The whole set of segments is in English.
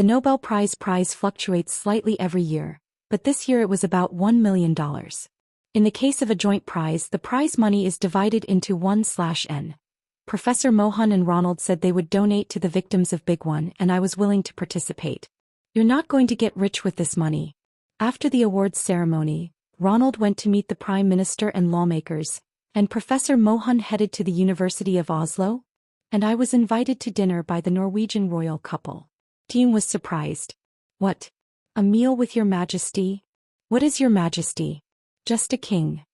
The Nobel Prize fluctuates slightly every year, but this year it was about $1 million. In the case of a joint prize, the prize money is divided into 1/n. Professor Mohan and Ronald said they would donate to the victims of Big One, and I was willing to participate. You're not going to get rich with this money. After the awards ceremony, Ronald went to meet the Prime Minister and lawmakers, and Professor Mohan headed to the University of Oslo, and I was invited to dinner by the Norwegian royal couple. Dean was surprised. What? A meal with Your Majesty? What is Your Majesty? Just a king.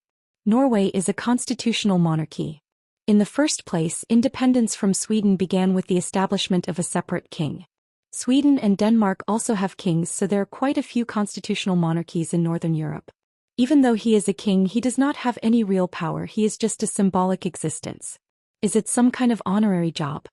Norway is a constitutional monarchy. In the first place, independence from Sweden began with the establishment of a separate king. Sweden and Denmark also have kings, so there are quite a few constitutional monarchies in Northern Europe. Even though he is a king, he does not have any real power, he is just a symbolic existence. Is it some kind of honorary job?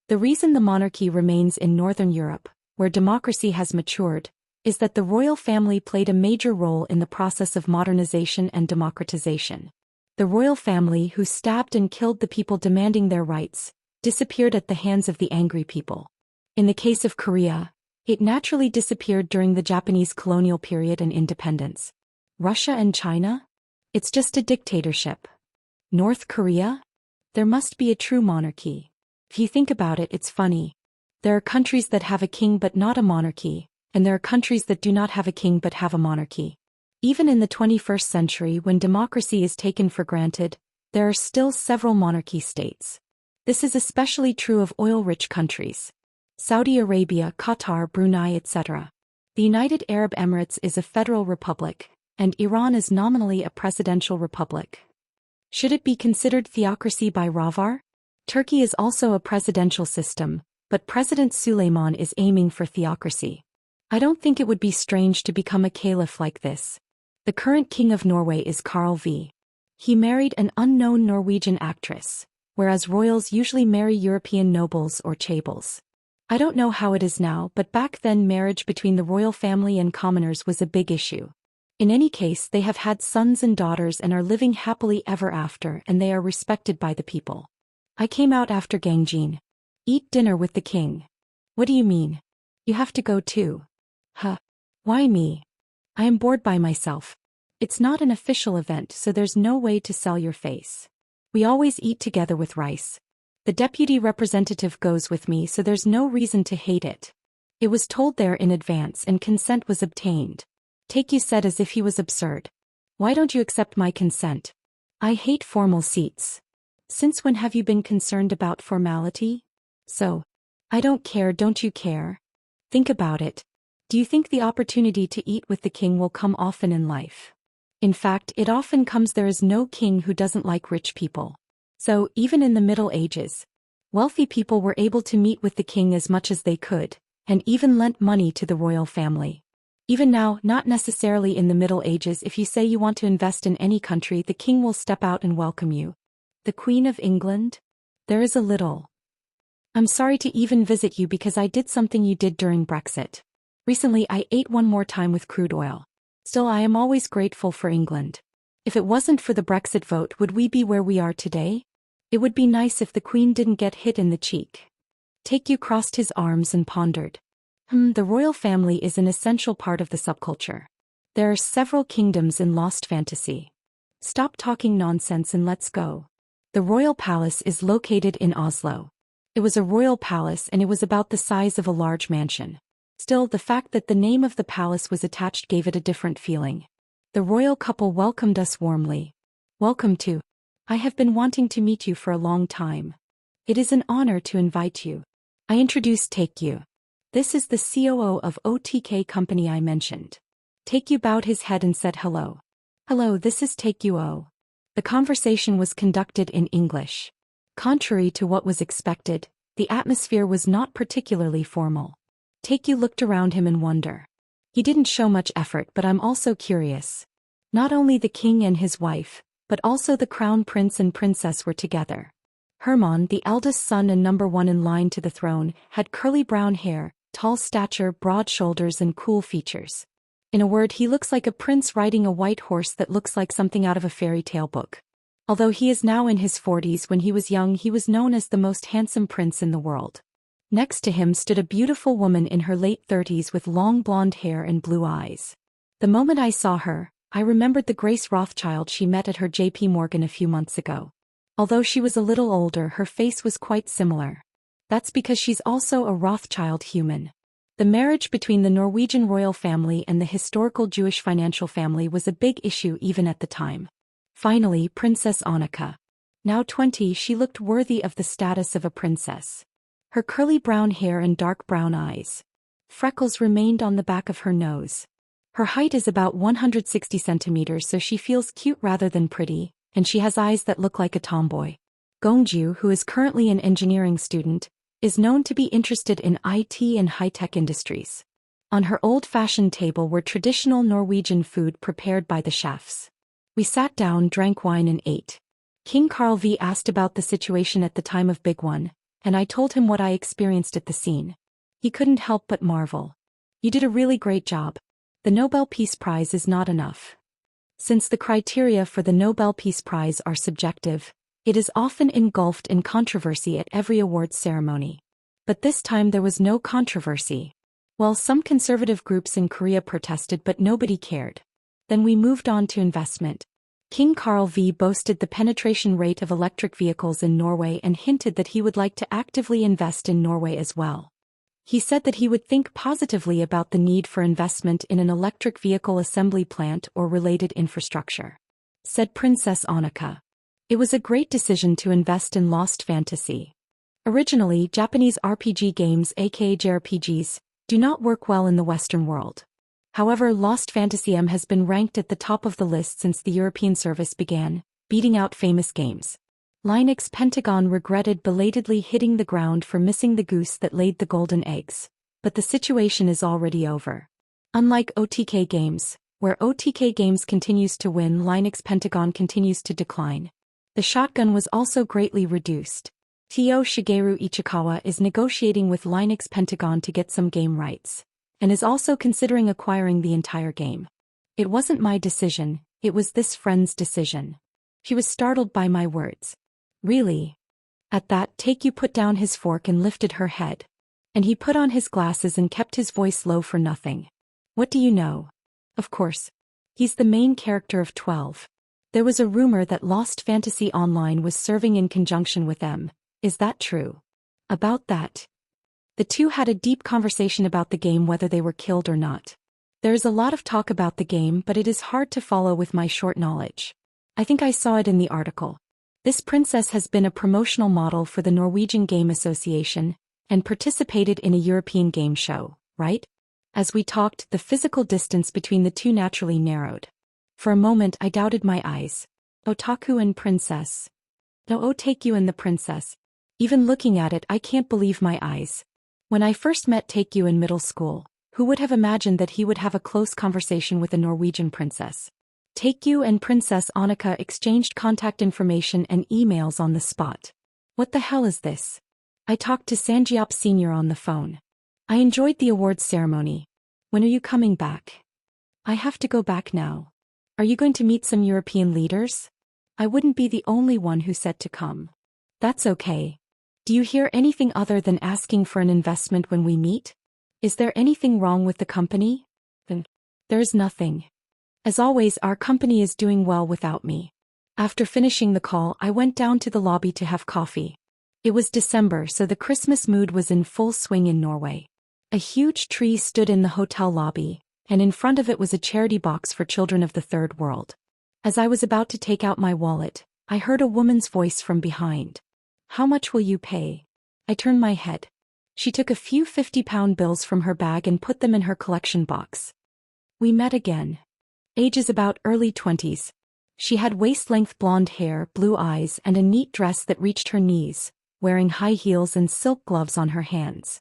The reason the monarchy remains in Northern Europe, where democracy has matured, is that the royal family played a major role in the process of modernization and democratization. The royal family, who stabbed and killed the people demanding their rights, disappeared at the hands of the angry people. In the case of Korea, it naturally disappeared during the Japanese colonial period and independence. Russia and China? It's just a dictatorship. North Korea? There must be a true monarchy. If you think about it, it's funny. There are countries that have a king but not a monarchy, and there are countries that do not have a king but have a monarchy. Even in the 21st century, when democracy is taken for granted, there are still several monarchy states. This is especially true of oil-rich countries. Saudi Arabia, Qatar, Brunei, etc. The United Arab Emirates is a federal republic, and Iran is nominally a presidential republic. Should it be considered theocracy by Ravar? Turkey is also a presidential system, but President Suleiman is aiming for theocracy. I don't think it would be strange to become a caliph like this. The current king of Norway is Karl V. He married an unknown Norwegian actress, whereas royals usually marry European nobles or chables. I don't know how it is now, but back then marriage between the royal family and commoners was a big issue. In any case, they have had sons and daughters and are living happily ever after, and they are respected by the people. I came out after Gangjin. Eat dinner with the king. What do you mean? You have to go too. Huh. Why me? I am bored by myself. It's not an official event, so there's no way to sell your face. We always eat together with rice. The deputy representative goes with me, so there's no reason to hate it. It was told there in advance and consent was obtained. Taekyu said as if he was absurd. Why don't you accept my consent? I hate formal seats. Since when have you been concerned about formality? So. I don't care, don't you care? Think about it. Do you think the opportunity to eat with the king will come often in life? In fact, it often comes. There is no king who doesn't like rich people. So, even in the Middle Ages, wealthy people were able to meet with the king as much as they could, and even lent money to the royal family. Even now, not necessarily in the Middle Ages, if you say you want to invest in any country, the king will step out and welcome you. The Queen of England? There is a little. I'm sorry to even visit you because I did something you did during Brexit. Recently I ate one more time with crude oil. Still, I am always grateful for England. If it wasn't for the Brexit vote, would we be where we are today? It would be nice if the Queen didn't get hit in the cheek. Taekyu crossed his arms and pondered. The royal family is an essential part of the subculture. There are several kingdoms in Lost Fantasy. Stop talking nonsense and let's go. The royal palace is located in Oslo. It was a royal palace and it was about the size of a large mansion. Still, the fact that the name of the palace was attached gave it a different feeling. The royal couple welcomed us warmly. Welcome to. I have been wanting to meet you for a long time. It is an honor to invite you. I introduced Taekyu. This is the COO of OTK company I mentioned. Taekyu bowed his head and said hello. Hello, this is Taekyu O. The conversation was conducted in English. Contrary to what was expected, the atmosphere was not particularly formal. Taekyu looked around him in wonder. He didn't show much effort, but I'm also curious. Not only the king and his wife, but also the crown prince and princess were together. Hermann, the eldest son and number one in line to the throne, had curly brown hair, tall stature, broad shoulders and cool features. In a word, he looks like a prince riding a white horse that looks like something out of a fairy tale book. Although he is now in his 40s, when he was young he was known as the most handsome prince in the world. Next to him stood a beautiful woman in her late 30s with long blonde hair and blue eyes. The moment I saw her, I remembered the Grace Rothschild she met at her JP Morgan a few months ago. Although she was a little older, her face was quite similar. That's because she's also a Rothschild human. The marriage between the Norwegian royal family and the historical Jewish financial family was a big issue even at the time. Finally, Princess Annika. Now 20, she looked worthy of the status of a princess. Her curly brown hair and dark brown eyes. Freckles remained on the back of her nose. Her height is about 160 centimeters, so she feels cute rather than pretty, and she has eyes that look like a tomboy. Gongju, who is currently an engineering student, is known to be interested in IT and high-tech industries. On her old-fashioned table were traditional Norwegian food prepared by the chefs. We sat down, drank wine and ate. King Carl V asked about the situation at the time of Big One, and I told him what I experienced at the scene. He couldn't help but marvel. You did a really great job. The Nobel Peace Prize is not enough. Since the criteria for the Nobel Peace Prize are subjective, it is often engulfed in controversy at every awards ceremony. But this time there was no controversy. Well, some conservative groups in Korea protested, but nobody cared. Then we moved on to investment. King Carl V boasted the penetration rate of electric vehicles in Norway and hinted that he would like to actively invest in Norway as well. He said that he would think positively about the need for investment in an electric vehicle assembly plant or related infrastructure. Said Princess Annika. It was a great decision to invest in Lost Fantasy. Originally, Japanese RPG games, aka JRPGs, do not work well in the Western world. However, Lost Fantasy M has been ranked at the top of the list since the European service began, beating out famous games. Linux Pentagon regretted belatedly hitting the ground for missing the goose that laid the golden eggs, but the situation is already over. Unlike OTK Games, where OTK Games continues to win, Linux Pentagon continues to decline. The shotgun was also greatly reduced. Tio Shigeru Ichikawa is negotiating with Linux Pentagon to get some game rights, and is also considering acquiring the entire game. It wasn't my decision, it was this friend's decision. She was startled by my words. Really? At that, Taekyu put down his fork and lifted her head. And he put on his glasses and kept his voice low for nothing. What do you know? Of course. He's the main character of 12. There was a rumor that Lost Fantasy Online was serving in conjunction with them. Is that true? About that. The two had a deep conversation about the game, whether they were killed or not. There is a lot of talk about the game, but it is hard to follow with my short knowledge. I think I saw it in the article. This princess has been a promotional model for the Norwegian Game Association, and participated in a European game show, right? As we talked, the physical distance between the two naturally narrowed. For a moment I doubted my eyes. Otaku and princess. No, Otaku and the princess. Even looking at it, I can't believe my eyes. When I first met Taekyu in middle school, who would have imagined that he would have a close conversation with a Norwegian princess? Taekyu and Princess Annika exchanged contact information and emails on the spot. What the hell is this? I talked to Sanjiop Sr. on the phone. I enjoyed the awards ceremony. When are you coming back? I have to go back now. Are you going to meet some European leaders? I wouldn't be the only one who said to come. That's okay. Do you hear anything other than asking for an investment when we meet? Is there anything wrong with the company? There's nothing. As always, our company is doing well without me. After finishing the call, I went down to the lobby to have coffee. It was December, so the Christmas mood was in full swing in Norway. A huge tree stood in the hotel lobby, and in front of it was a charity box for children of the third world. As I was about to take out my wallet, I heard a woman's voice from behind. How much will you pay? I turned my head. She took a few 50-pound bills from her bag and put them in her collection box. We met again. Age is about early 20s. She had waist-length blonde hair, blue eyes, and a neat dress that reached her knees, wearing high heels and silk gloves on her hands.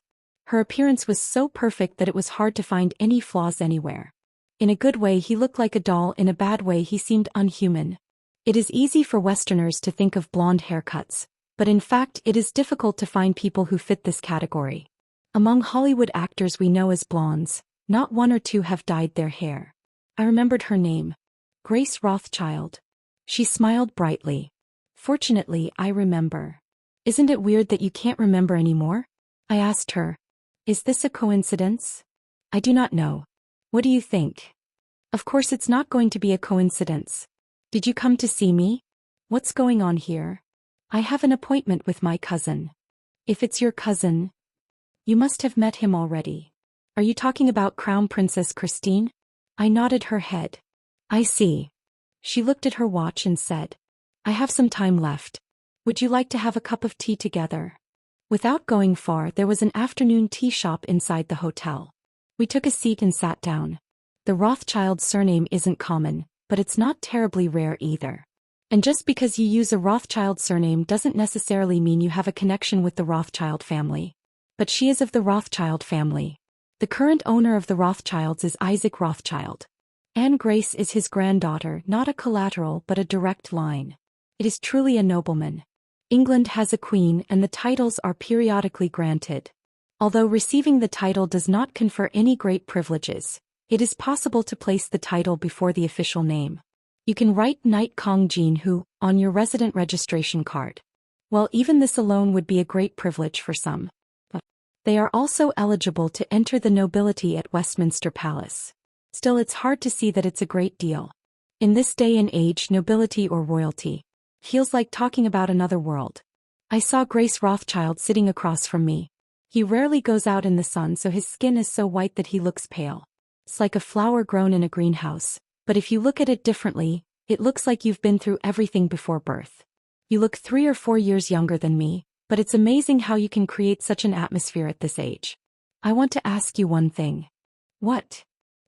Her appearance was so perfect that it was hard to find any flaws anywhere. In a good way, he looked like a doll. In a bad way, he seemed unhuman. It is easy for Westerners to think of blonde haircuts, but in fact it is difficult to find people who fit this category. Among Hollywood actors we know as blondes, not one or two have dyed their hair. I remembered her name. Grace Rothschild. She smiled brightly. Fortunately, I remember. Isn't it weird that you can't remember anymore? I asked her. Is this a coincidence? I do not know. What do you think? Of course it's not going to be a coincidence. Did you come to see me? What's going on here? I have an appointment with my cousin. If it's your cousin, you must have met him already. Are you talking about Crown Princess Christine? I nodded her head. I see. She looked at her watch and said, I have some time left. Would you like to have a cup of tea together? Without going far, there was an afternoon tea shop inside the hotel. We took a seat and sat down. The Rothschild surname isn't common, but it's not terribly rare either. And just because you use a Rothschild surname doesn't necessarily mean you have a connection with the Rothschild family. But she is of the Rothschild family. The current owner of the Rothschilds is Isaac Rothschild. Anne Grace is his granddaughter, not a collateral but a direct line. It is truly a nobleman. England has a queen and the titles are periodically granted. Although receiving the title does not confer any great privileges, it is possible to place the title before the official name. You can write Knight Kong Jean Hu on your resident registration card. Well, even this alone would be a great privilege for some. But they are also eligible to enter the nobility at Westminster Palace. Still, it's hard to see that it's a great deal. In this day and age, nobility or royalty feels like talking about another world. I saw Grace Rothschild sitting across from me. He rarely goes out in the sun, so his skin is so white that he looks pale. It's like a flower grown in a greenhouse, but if you look at it differently, it looks like you've been through everything before birth. You look 3 or 4 years younger than me, but it's amazing how you can create such an atmosphere at this age. I want to ask you one thing. What?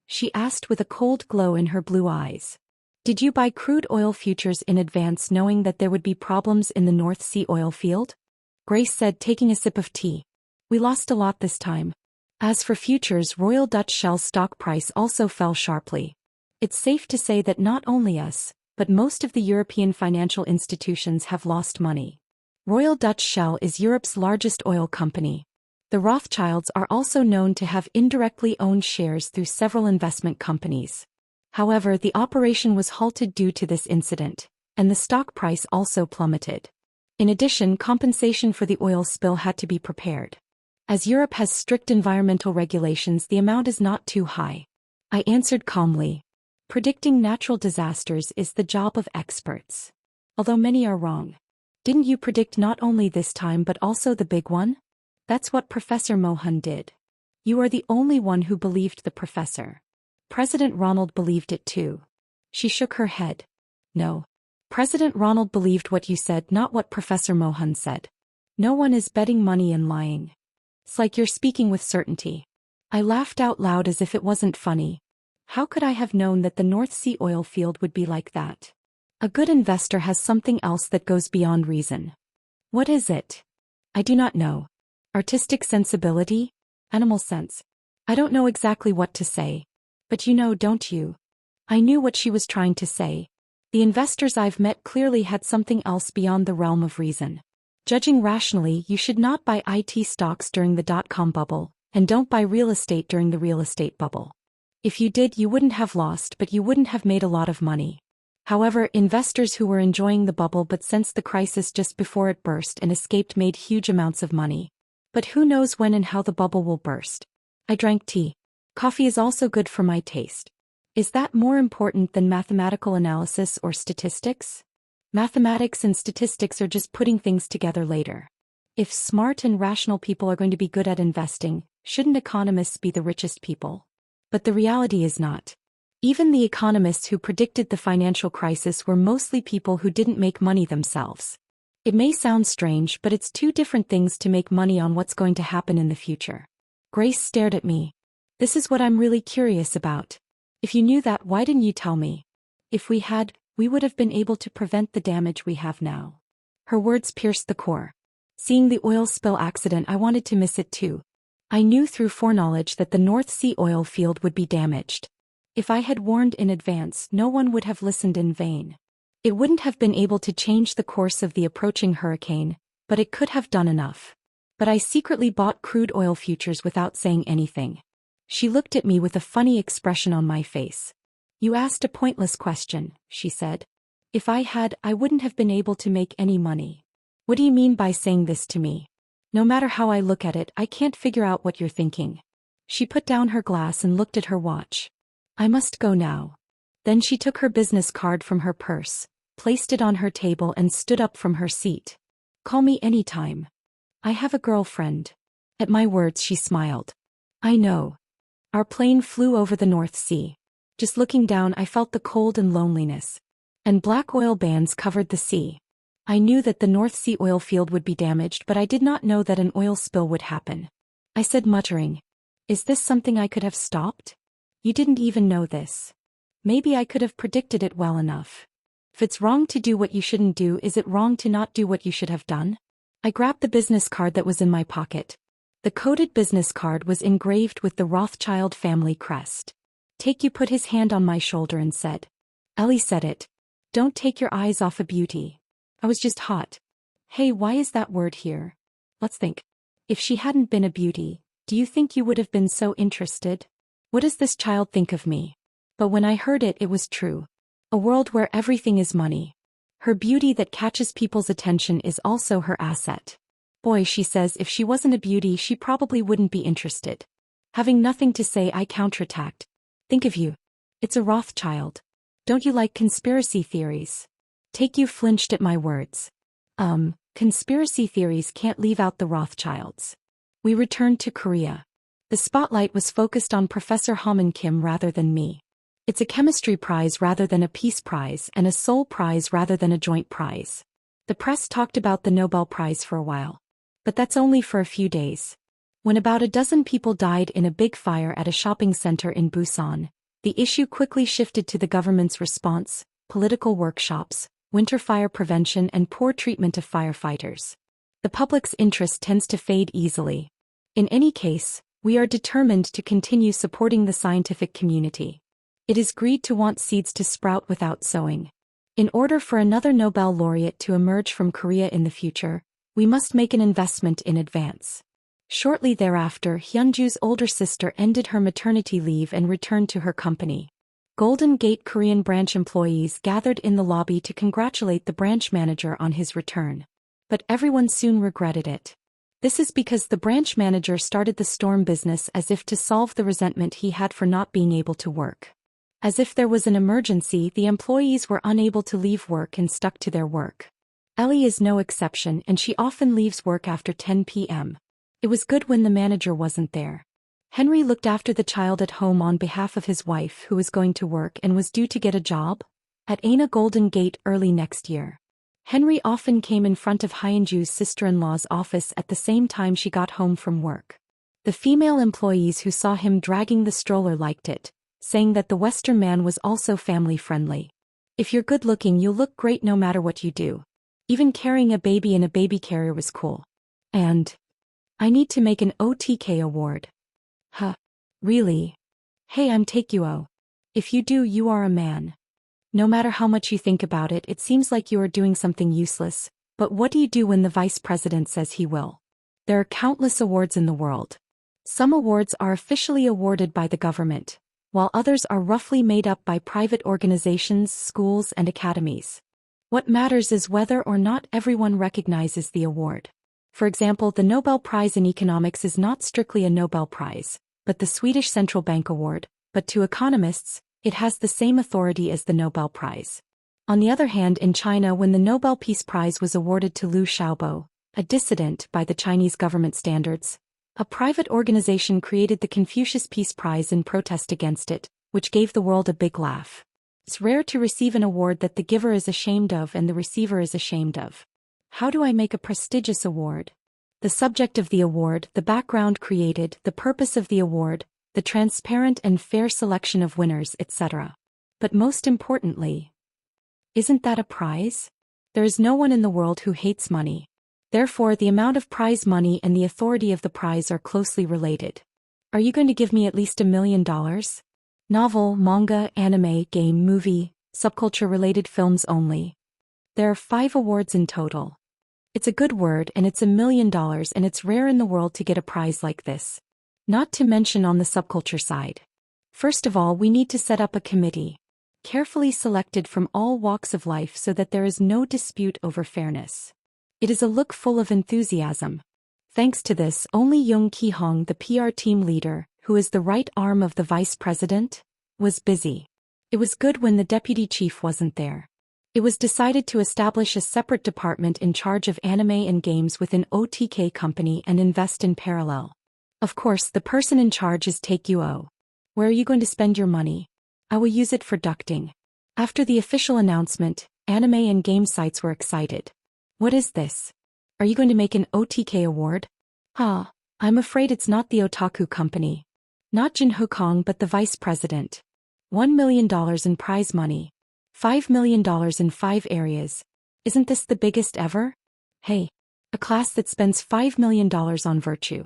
She asked with a cold glow in her blue eyes. Did you buy crude oil futures in advance knowing that there would be problems in the North Sea oil field? Grace said, taking a sip of tea. We lost a lot this time. As for futures, Royal Dutch Shell's stock price also fell sharply. It's safe to say that not only us, but most of the European financial institutions have lost money. Royal Dutch Shell is Europe's largest oil company. The Rothschilds are also known to have indirectly owned shares through several investment companies. However, the operation was halted due to this incident, and the stock price also plummeted. In addition, compensation for the oil spill had to be prepared. As Europe has strict environmental regulations, the amount is not too high. I answered calmly. Predicting natural disasters is the job of experts. Although many are wrong. Didn't you predict not only this time but also the big one? That's what Professor Mohan did. You are the only one who believed the professor. President Ronald believed it too. She shook her head. No. President Ronald believed what you said, not what Professor Mohan said. No one is betting money and lying. It's like you're speaking with certainty. I laughed out loud as if it wasn't funny. How could I have known that the North Sea oil field would be like that? A good investor has something else that goes beyond reason. What is it? I do not know. Artistic sensibility? Animal sense? I don't know exactly what to say. But you know, don't you? I knew what she was trying to say. The investors I've met clearly had something else beyond the realm of reason. Judging rationally, you should not buy IT stocks during the dot-com bubble, and don't buy real estate during the real estate bubble. If you did, you wouldn't have lost, but you wouldn't have made a lot of money. However, investors who were enjoying the bubble but sensed the crisis just before it burst and escaped made huge amounts of money. But who knows when and how the bubble will burst? I drank tea. Coffee is also good for my taste. Is that more important than mathematical analysis or statistics? Mathematics and statistics are just putting things together later. If smart and rational people are going to be good at investing, shouldn't economists be the richest people? But the reality is not. Even the economists who predicted the financial crisis were mostly people who didn't make money themselves. It may sound strange, but it's two different things to make money on what's going to happen in the future. Grace stared at me. This is what I'm really curious about. If you knew that, why didn't you tell me? If we had, we would have been able to prevent the damage we have now. Her words pierced the core. Seeing the oil spill accident, I wanted to miss it too. I knew through foreknowledge that the North Sea oil field would be damaged. If I had warned in advance, no one would have listened in vain. It wouldn't have been able to change the course of the approaching hurricane, but it could have done enough. But I secretly bought crude oil futures without saying anything. She looked at me with a funny expression on my face. You asked a pointless question, she said. If I had, I wouldn't have been able to make any money. What do you mean by saying this to me? No matter how I look at it, I can't figure out what you're thinking. She put down her glass and looked at her watch. I must go now. Then she took her business card from her purse, placed it on her table and stood up from her seat. Call me anytime. I have a girlfriend. At my words she smiled. I know. Our plane flew over the North Sea. Just looking down I felt the cold and loneliness. And black oil bands covered the sea. I knew that the North Sea oil field would be damaged, but I did not know that an oil spill would happen. I said, muttering, is this something I could have stopped? You didn't even know this. Maybe I could have predicted it well enough. If it's wrong to do what you shouldn't do, is it wrong to not do what you should have done? I grabbed the business card that was in my pocket. The coded business card was engraved with the Rothschild family crest. You put his hand on my shoulder and said. Ellie said it. Don't take your eyes off a beauty. I was just hot. Hey, why is that word here? Let's think. If she hadn't been a beauty, do you think you would have been so interested? What does this child think of me? But when I heard it, it was true. A world where everything is money. Her beauty that catches people's attention is also her asset. Boy, she says, if she wasn't a beauty, she probably wouldn't be interested. Having nothing to say, I counterattacked. Think of you. It's a Rothschild. Don't you like conspiracy theories? You flinched at my words. Conspiracy theories can't leave out the Rothschilds. We returned to Korea. The spotlight was focused on Professor Haman Kim rather than me. It's a chemistry prize rather than a peace prize and a Seoul prize rather than a joint prize. The press talked about the Nobel Prize for a while. But that's only for a few days. When about a dozen people died in a big fire at a shopping center in Busan, the issue quickly shifted to the government's response, political workshops, winter fire prevention and poor treatment of firefighters. The public's interest tends to fade easily. In any case, we are determined to continue supporting the scientific community. It is greed to want seeds to sprout without sowing. In order for another Nobel laureate to emerge from Korea in the future, we must make an investment in advance. Shortly thereafter, Hyunju's older sister ended her maternity leave and returned to her company. Golden Gate Korean branch employees gathered in the lobby to congratulate the branch manager on his return. But everyone soon regretted it. This is because the branch manager started the storm business as if to solve the resentment he had for not being able to work. As if there was an emergency, the employees were unable to leave work and stuck to their work. Ellie is no exception, and she often leaves work after 10 p.m. It was good when the manager wasn't there. Henry looked after the child at home on behalf of his wife, who was going to work and was due to get a job at Aina Golden Gate early next year. Henry often came in front of Hyunju's sister-in-law's office at the same time she got home from work. The female employees who saw him dragging the stroller liked it, saying that the Western man was also family-friendly. If you're good-looking, you'll look great no matter what you do. Even carrying a baby in a baby carrier was cool. And I need to make an OTK award. Huh. Really? Hey, I'm Taekuo. If you do, you are a man. No matter how much you think about it, it seems like you are doing something useless, but what do you do when the vice president says he will? There are countless awards in the world. Some awards are officially awarded by the government, while others are roughly made up by private organizations, schools, and academies. What matters is whether or not everyone recognizes the award. For example, the Nobel Prize in Economics is not strictly a Nobel Prize, but the Swedish Central Bank Award, but to economists, it has the same authority as the Nobel Prize. On the other hand, in China, when the Nobel Peace Prize was awarded to Liu Xiaobo, a dissident by the Chinese government standards, a private organization created the Confucius Peace Prize in protest against it, which gave the world a big laugh. It's rare to receive an award that the giver is ashamed of and the receiver is ashamed of. How do I make a prestigious award? The subject of the award, the background created, the purpose of the award, the transparent and fair selection of winners, etc. But most importantly, isn't that a prize? There is no one in the world who hates money. Therefore, the amount of prize money and the authority of the prize are closely related. Are you going to give me at least $1 million? Novel, manga, anime, game, movie, subculture-related films only. There are 5 awards in total. It's a good word and it's $1 million, and it's rare in the world to get a prize like this. Not to mention on the subculture side. First of all, we need to set up a committee, carefully selected from all walks of life so that there is no dispute over fairness. It is a look full of enthusiasm. Thanks to this, only Young Ki-hong, the PR team leader, who is the right arm of the vice president, was busy. It was good when the deputy chief wasn't there. It was decided to establish a separate department in charge of anime and games within OTK company and invest in parallel. Of course, the person in charge is Taekuo. Where are you going to spend your money? I will use it for ducting. After the official announcement, anime and game sites were excited. What is this? Are you going to make an OTK award? I'm afraid it's not the Otaku company. Not Jin Ho-kong but the vice president. $1 million in prize money. $5 million in 5 areas. Isn't this the biggest ever? Hey. A class that spends $5 million on virtue.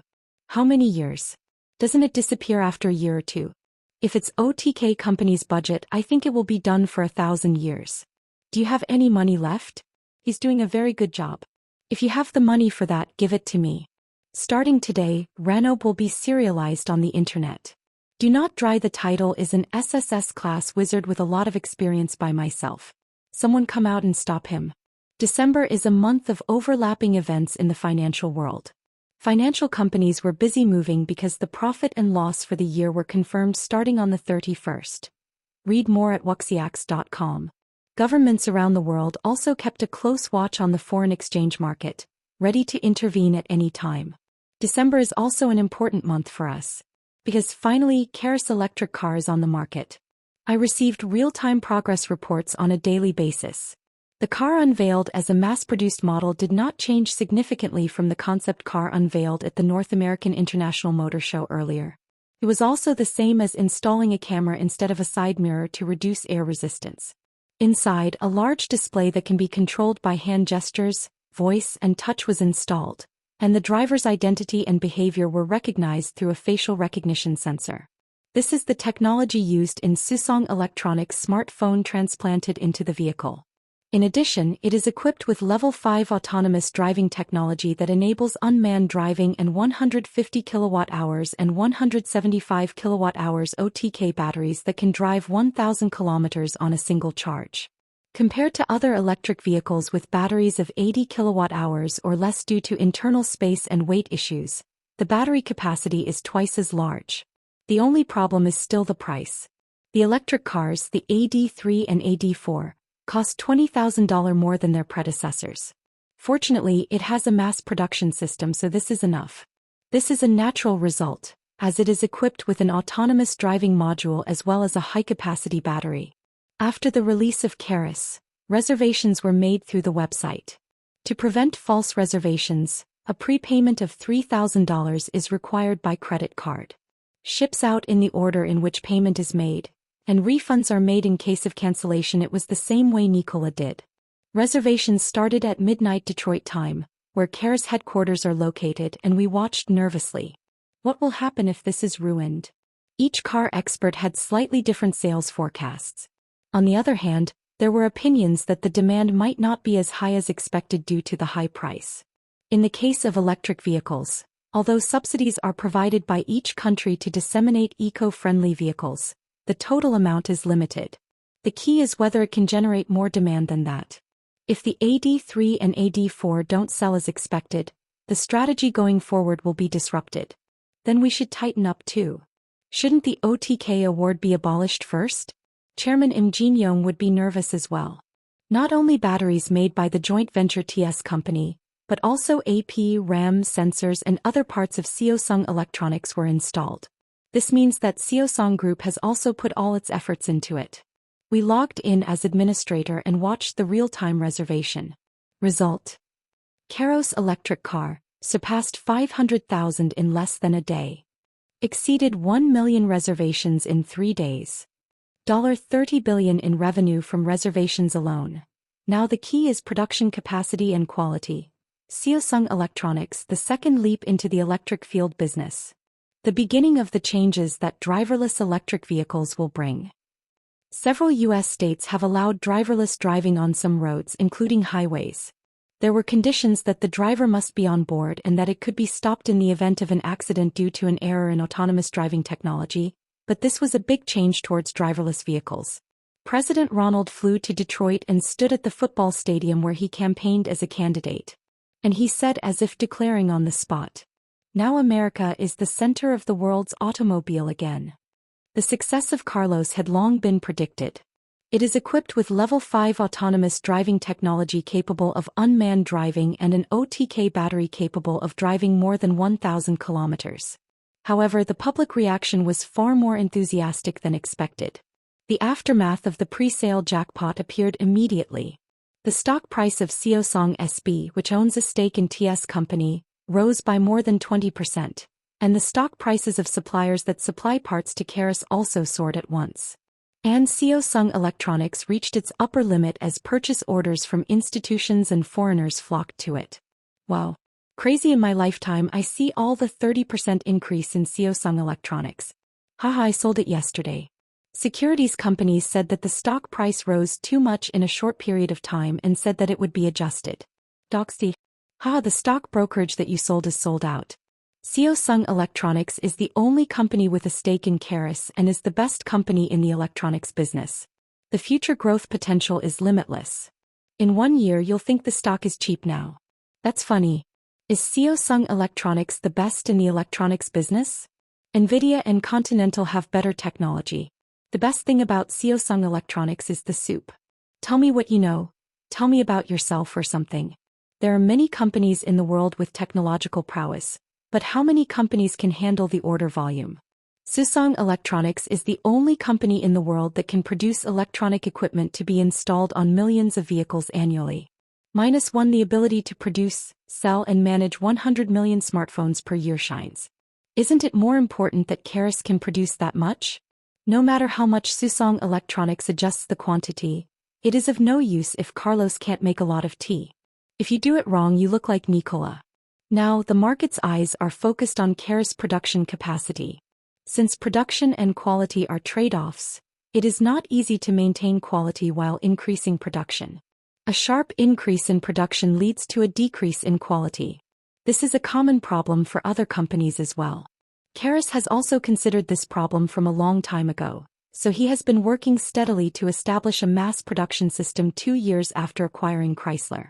How many years? Doesn't it disappear after a year or two? If it's OTK company's budget, I think it will be done for 1,000 years. Do you have any money left? He's doing a very good job. If you have the money for that, give it to me. Starting today, Ranobe will be serialized on the internet. Do Not Dry. The title is an SSS class wizard with a lot of experience by myself. Someone come out and stop him. December is a month of overlapping events in the financial world. Financial companies were busy moving because the profit and loss for the year were confirmed starting on the 31st. Read more at wuxiax.com. Governments around the world also kept a close watch on the foreign exchange market, ready to intervene at any time. December is also an important month for us, because finally Karis electric car is on the market. I received real-time progress reports on a daily basis. The car unveiled as a mass-produced model did not change significantly from the concept car unveiled at the North American International Motor Show earlier. It was also the same as installing a camera instead of a side mirror to reduce air resistance. Inside, a large display that can be controlled by hand gestures, voice, and touch was installed, and the driver's identity and behavior were recognized through a facial recognition sensor. This is the technology used in Samsung Electronics' smartphone transplanted into the vehicle. In addition, it is equipped with Level 5 autonomous driving technology that enables unmanned driving and 150 kWh and 175 kWh OTK batteries that can drive 1,000 kilometers on a single charge. Compared to other electric vehicles with batteries of 80 kWh or less due to internal space and weight issues, the battery capacity is twice as large. The only problem is still the price. The electric cars, the AD3 and AD4, cost $20,000 more than their predecessors. Fortunately, it has a mass production system, so this is enough. This is a natural result, as it is equipped with an autonomous driving module as well as a high-capacity battery. After the release of Karis, reservations were made through the website. To prevent false reservations, a prepayment of $3,000 is required by credit card. Ships out in the order in which payment is made, and refunds are made in case of cancellation. It was the same way Nikola did. Reservations started at midnight Detroit time, where Karis headquarters are located, and we watched nervously. What will happen if this is ruined? Each car expert had slightly different sales forecasts. On the other hand, there were opinions that the demand might not be as high as expected due to the high price. In the case of electric vehicles, although subsidies are provided by each country to disseminate eco-friendly vehicles, the total amount is limited. The key is whether it can generate more demand than that. If the AD3 and AD4 don't sell as expected, the strategy going forward will be disrupted. Then we should tighten up too. Shouldn't the OTK award be abolished first? Chairman Im Jin-young would be nervous as well. Not only batteries made by the joint venture TS company, but also AP, RAM, sensors and other parts of Samsung Electronics were installed. This means that Samsung Group has also put all its efforts into it. We logged in as administrator and watched the real-time reservation. Result: Karos electric car surpassed 500,000 in less than a day. Exceeded 1 million reservations in 3 days. $30 billion in revenue from reservations alone. Now the key is production capacity and quality. Samsung Electronics, the second leap into the electric field business. The beginning of the changes that driverless electric vehicles will bring. Several U.S. states have allowed driverless driving on some roads, including highways. There were conditions that the driver must be on board and that it could be stopped in the event of an accident due to an error in autonomous driving technology, but this was a big change towards driverless vehicles. President Ronald flew to Detroit and stood at the football stadium where he campaigned as a candidate. And he said as if declaring on the spot, "Now America is the center of the world's automobile again." The success of Carlos had long been predicted. It is equipped with Level 5 autonomous driving technology capable of unmanned driving and an OTK battery capable of driving more than 1,000 kilometers. However, the public reaction was far more enthusiastic than expected. The aftermath of the pre-sale jackpot appeared immediately. The stock price of Seosung SB, which owns a stake in TS Company, rose by more than 20%, and the stock prices of suppliers that supply parts to Keris also soared at once. And Seosung Electronics reached its upper limit as purchase orders from institutions and foreigners flocked to it. Wow. Crazy, in my lifetime I see all the 30% increase in Seosung Electronics. Haha, I sold it yesterday. Securities companies said that the stock price rose too much in a short period of time and said that it would be adjusted. Doxy. Haha, the stock brokerage that you sold is sold out. Seosung Electronics is the only company with a stake in Keris and is the best company in the electronics business. The future growth potential is limitless. In 1 year you'll think the stock is cheap now. That's funny. Is Seosung Electronics the best in the electronics business? Nvidia and Continental have better technology. The best thing about Seosung Electronics is the soup. Tell me what you know. Tell me about yourself or something. There are many companies in the world with technological prowess. But how many companies can handle the order volume? Seosung Electronics is the only company in the world that can produce electronic equipment to be installed on millions of vehicles annually. -1 The ability to produce, sell and manage 100 million smartphones per year shines. Isn't it more important that Keris can produce that much? No matter how much Seosung Electronics adjusts the quantity, it is of no use if Carlos can't make a lot of tea. If you do it wrong you look like Nicola. Now, the market's eyes are focused on Keris production capacity. Since production and quality are trade-offs, it is not easy to maintain quality while increasing production. A sharp increase in production leads to a decrease in quality. This is a common problem for other companies as well. Keris has also considered this problem from a long time ago, so he has been working steadily to establish a mass production system 2 years after acquiring Chrysler.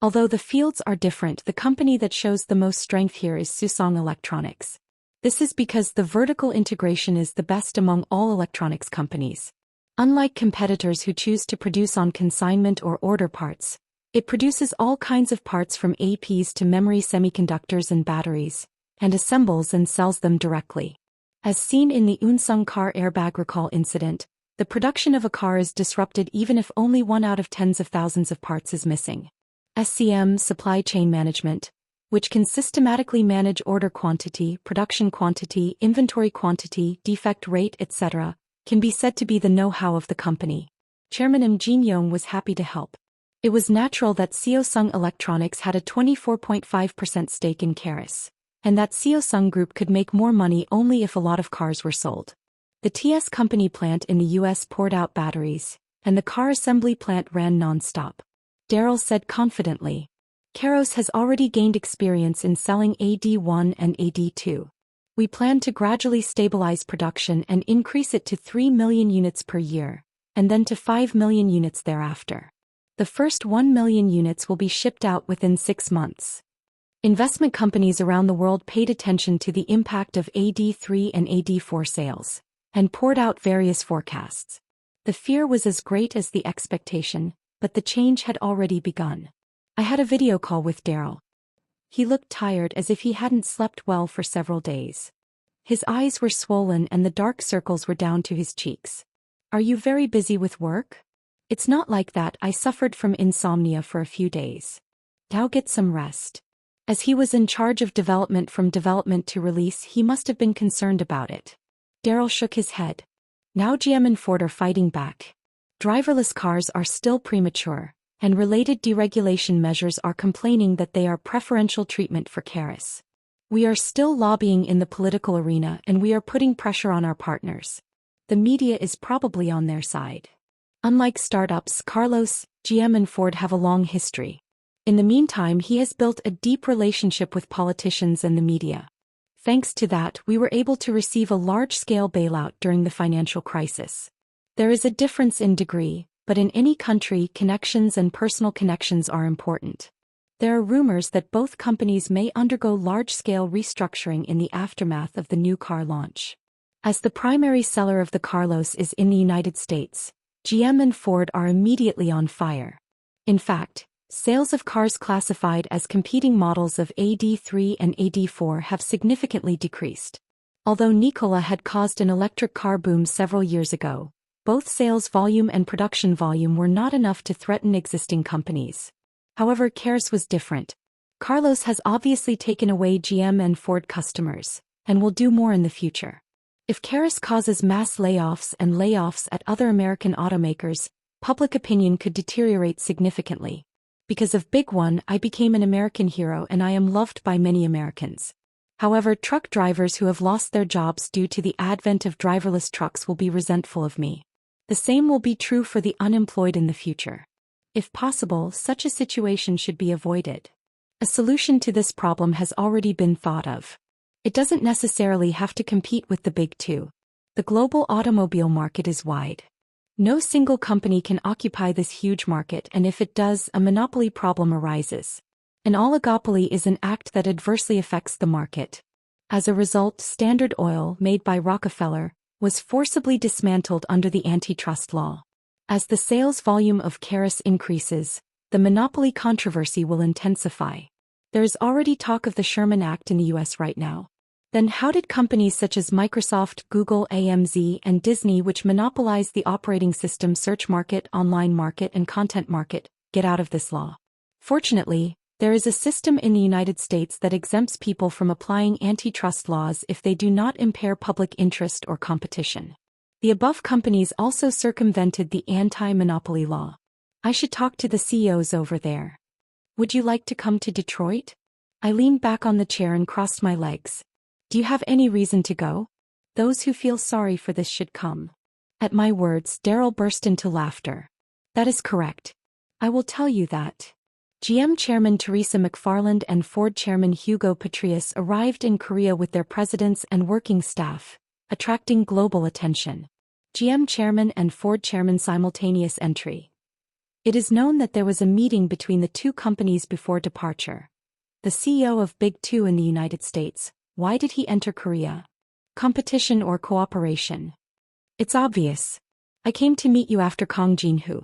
Although the fields are different, the company that shows the most strength here is Seosung Electronics. This is because the vertical integration is the best among all electronics companies. Unlike competitors who choose to produce on consignment or order parts, it produces all kinds of parts from APs to memory, semiconductors and batteries, and assembles and sells them directly. As seen in the Unsung car airbag recall incident, the production of a car is disrupted even if only 1 out of tens of thousands of parts is missing. SCM, supply chain management, which can systematically manage order quantity, production quantity, inventory quantity, defect rate, etc., can be said to be the know-how of the company. Chairman Im Jin-yong was happy to help. It was natural that Seosung Electronics had a 24.5% stake in Keris, and that Seosung Group could make more money only if a lot of cars were sold. The TS Company plant in the US poured out batteries, and the car assembly plant ran non-stop. Daryl said confidently. Keros has already gained experience in selling AD1 and AD2. We plan to gradually stabilize production and increase it to 3 million units per year, and then to 5 million units thereafter. The first 1 million units will be shipped out within 6 months. Investment companies around the world paid attention to the impact of AD3 and AD4 sales, and poured out various forecasts. The fear was as great as the expectation, but the change had already begun. I had a video call with Daryl. He looked tired, as if he hadn't slept well for several days. His eyes were swollen and the dark circles were down to his cheeks. Are you very busy with work? It's not like that. I suffered from insomnia for a few days. Now get some rest. As he was in charge of development from development to release, he must have been concerned about it. Daryl shook his head. Now GM and Ford are fighting back. Driverless cars are still premature, and related deregulation measures are complaining that they are preferential treatment for Keris. We are still lobbying in the political arena and we are putting pressure on our partners. The media is probably on their side. Unlike startups, Carlos, GM and Ford have a long history. In the meantime, he has built a deep relationship with politicians and the media. Thanks to that, we were able to receive a large-scale bailout during the financial crisis. There is a difference in degree, but in any country, connections and personal connections are important. There are rumors that both companies may undergo large-scale restructuring in the aftermath of the new car launch. As the primary seller of the Carlos is in the United States, GM and Ford are immediately on fire. In fact, sales of cars classified as competing models of AD3 and AD4 have significantly decreased. Although Nikola had caused an electric car boom several years ago, both sales volume and production volume were not enough to threaten existing companies. However, Karis was different. Carlos has obviously taken away GM and Ford customers, and will do more in the future. If Karis causes mass layoffs and layoffs at other American automakers, public opinion could deteriorate significantly. Because of Big One, I became an American hero and I am loved by many Americans. However, truck drivers who have lost their jobs due to the advent of driverless trucks will be resentful of me. The same will be true for the unemployed in the future. If possible, such a situation should be avoided. A solution to this problem has already been thought of. It doesn't necessarily have to compete with the big two. The global automobile market is wide. No single company can occupy this huge market, and if it does, a monopoly problem arises. An oligopoly is an act that adversely affects the market. As a result, Standard Oil, made by Rockefeller, was forcibly dismantled under the antitrust law. As the sales volume of Karis increases, the monopoly controversy will intensify. There is already talk of the Sherman Act in the US right now. Then how did companies such as Microsoft, Google, AMZ, and Disney, which monopolize the operating system search market, online market, and content market, get out of this law? Fortunately, there is a system in the United States that exempts people from applying antitrust laws if they do not impair public interest or competition. The above companies also circumvented the anti-monopoly law. I should talk to the CEOs over there. Would you like to come to Detroit? I leaned back on the chair and crossed my legs. Do you have any reason to go? Those who feel sorry for this should come. At my words, Daryl burst into laughter. That is correct. I will tell you that. GM Chairman Teresa McFarland and Ford Chairman Hugo Petrius arrived in Korea with their presidents and working staff, attracting global attention. GM Chairman and Ford Chairman simultaneous entry. It is known that there was a meeting between the two companies before departure. The CEO of Big Two in the United States. Why did he enter Korea? Competition or cooperation? It's obvious. I came to meet you after Kong Jin-Hu.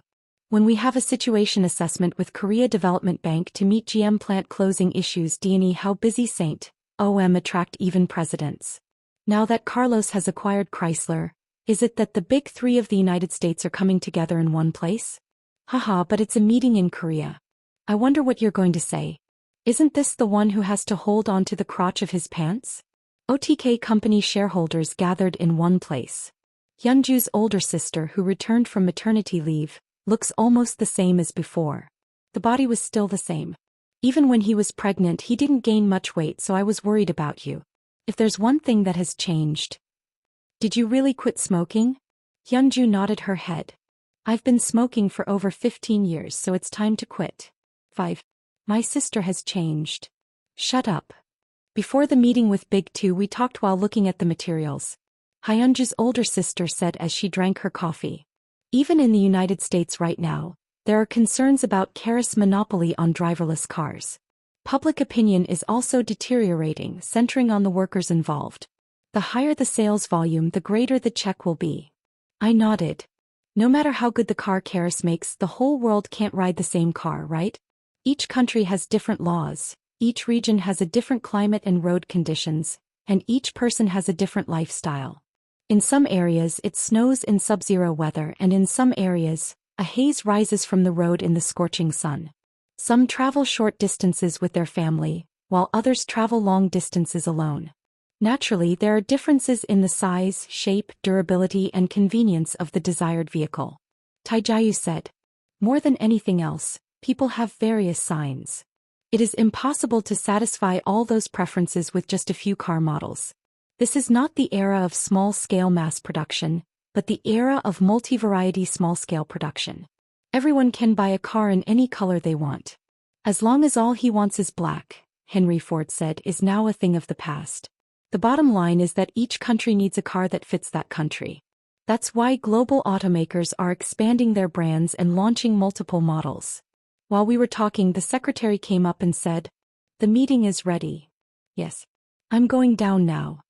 When we have a situation assessment with Korea Development Bank to meet GM plant closing issues. D&E how busy St. OM attract even presidents. Now that Carlos has acquired Chrysler, is it that the big three of the United States are coming together in one place? Haha, but it's a meeting in Korea. I wonder what you're going to say. Isn't this the one who has to hold on to the crotch of his pants? OTK company shareholders gathered in one place. Hyunju's older sister, who returned from maternity leave, looks almost the same as before. The body was still the same. Even when he was pregnant, he didn't gain much weight, so I was worried about you. If there's one thing that has changed. Did you really quit smoking? Hyunju nodded her head. I've been smoking for over 15 years, so it's time to quit. 5. My sister has changed. Shut up. Before the meeting with Big Two, we talked while looking at the materials. Hyunju's older sister said as she drank her coffee. Even in the United States right now, there are concerns about Karis' monopoly on driverless cars. Public opinion is also deteriorating, centering on the workers involved. The higher the sales volume, the greater the check will be. I nodded. No matter how good the car Karis makes, the whole world can't ride the same car, right? Each country has different laws, each region has a different climate and road conditions, and each person has a different lifestyle. In some areas it snows in sub-zero weather, and in some areas, a haze rises from the road in the scorching sun. Some travel short distances with their family, while others travel long distances alone. Naturally, there are differences in the size, shape, durability, and convenience of the desired vehicle. Taijayu said. More than anything else, people have various signs. It is impossible to satisfy all those preferences with just a few car models. This is not the era of small-scale mass production, but the era of multi-variety small-scale production. Everyone can buy a car in any color they want. As long as all he wants is black, Henry Ford said, is now a thing of the past. The bottom line is that each country needs a car that fits that country. That's why global automakers are expanding their brands and launching multiple models. While we were talking, the secretary came up and said, "The meeting is ready." Yes. I'm going down now.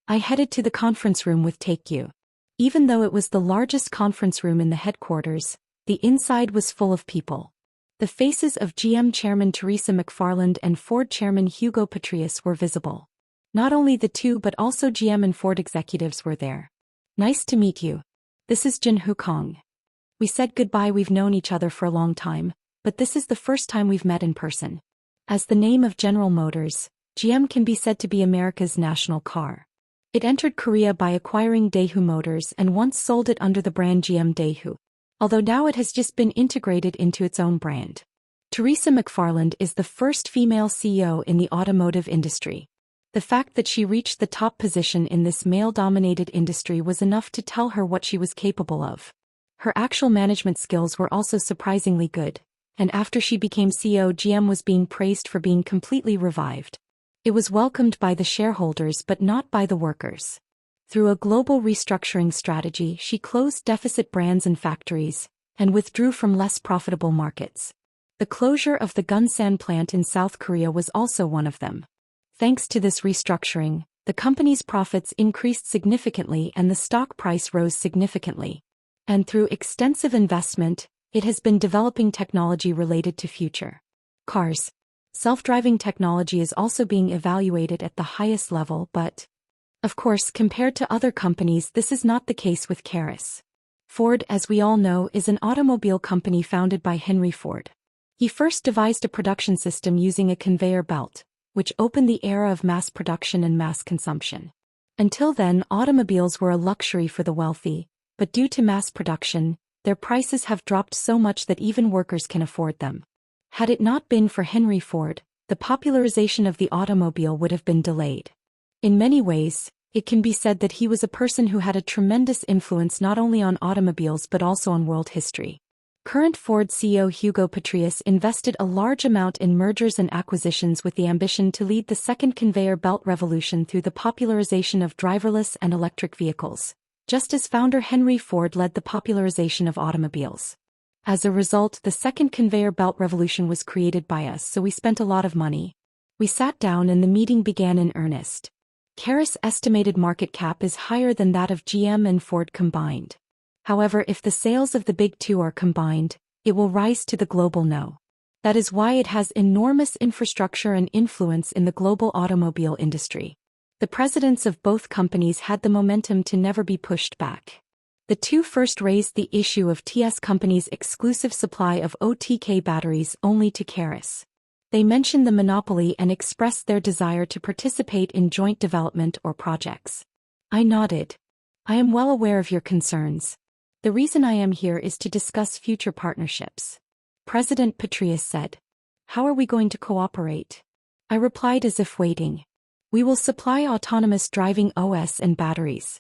I headed to the conference room with Take-You. Even though it was the largest conference room in the headquarters, the inside was full of people. The faces of GM Chairman Teresa McFarland and Ford Chairman Hugo Petrius were visible. Not only the two but also GM and Ford executives were there. "Nice to meet you. This is Jin Hu Kong." We said goodbye. We've known each other for a long time, but this is the first time we've met in person. As the name of General Motors, GM can be said to be America's national car. It entered Korea by acquiring Daewoo Motors and once sold it under the brand GM Daewoo, although now it has just been integrated into its own brand. Teresa McFarland is the first female CEO in the automotive industry. The fact that she reached the top position in this male-dominated industry was enough to tell her what she was capable of. Her actual management skills were also surprisingly good, and after she became CEO, GM was being praised for being completely revived. It was welcomed by the shareholders but not by the workers. Through a global restructuring strategy, she closed deficit brands and factories, and withdrew from less profitable markets. The closure of the Gunsan plant in South Korea was also one of them. Thanks to this restructuring, the company's profits increased significantly and the stock price rose significantly. And through extensive investment, it has been developing technology related to future cars. Self-driving technology is also being evaluated at the highest level, but, of course, compared to other companies, this is not the case with Karis. Ford, as we all know, is an automobile company founded by Henry Ford. He first devised a production system using a conveyor belt, which opened the era of mass production and mass consumption. Until then, automobiles were a luxury for the wealthy, but due to mass production, their prices have dropped so much that even workers can afford them. Had it not been for Henry Ford, the popularization of the automobile would have been delayed. In many ways, it can be said that he was a person who had a tremendous influence not only on automobiles but also on world history. Current Ford CEO Hugo Petrius invested a large amount in mergers and acquisitions with the ambition to lead the second conveyor belt revolution through the popularization of driverless and electric vehicles, just as founder Henry Ford led the popularization of automobiles. As a result, the second conveyor belt revolution was created by us, so we spent a lot of money. We sat down and the meeting began in earnest. Karis' estimated market cap is higher than that of GM and Ford combined. However, if the sales of the big two are combined, it will rise to the global no. That is why it has enormous infrastructure and influence in the global automobile industry. The presidents of both companies had the momentum to never be pushed back. The two first raised the issue of TS Company's exclusive supply of OTK batteries only to Karis. They mentioned the monopoly and expressed their desire to participate in joint development or projects. I nodded. I am well aware of your concerns. The reason I am here is to discuss future partnerships. President Petrius said. How are we going to cooperate? I replied as if waiting. We will supply autonomous driving OS and batteries.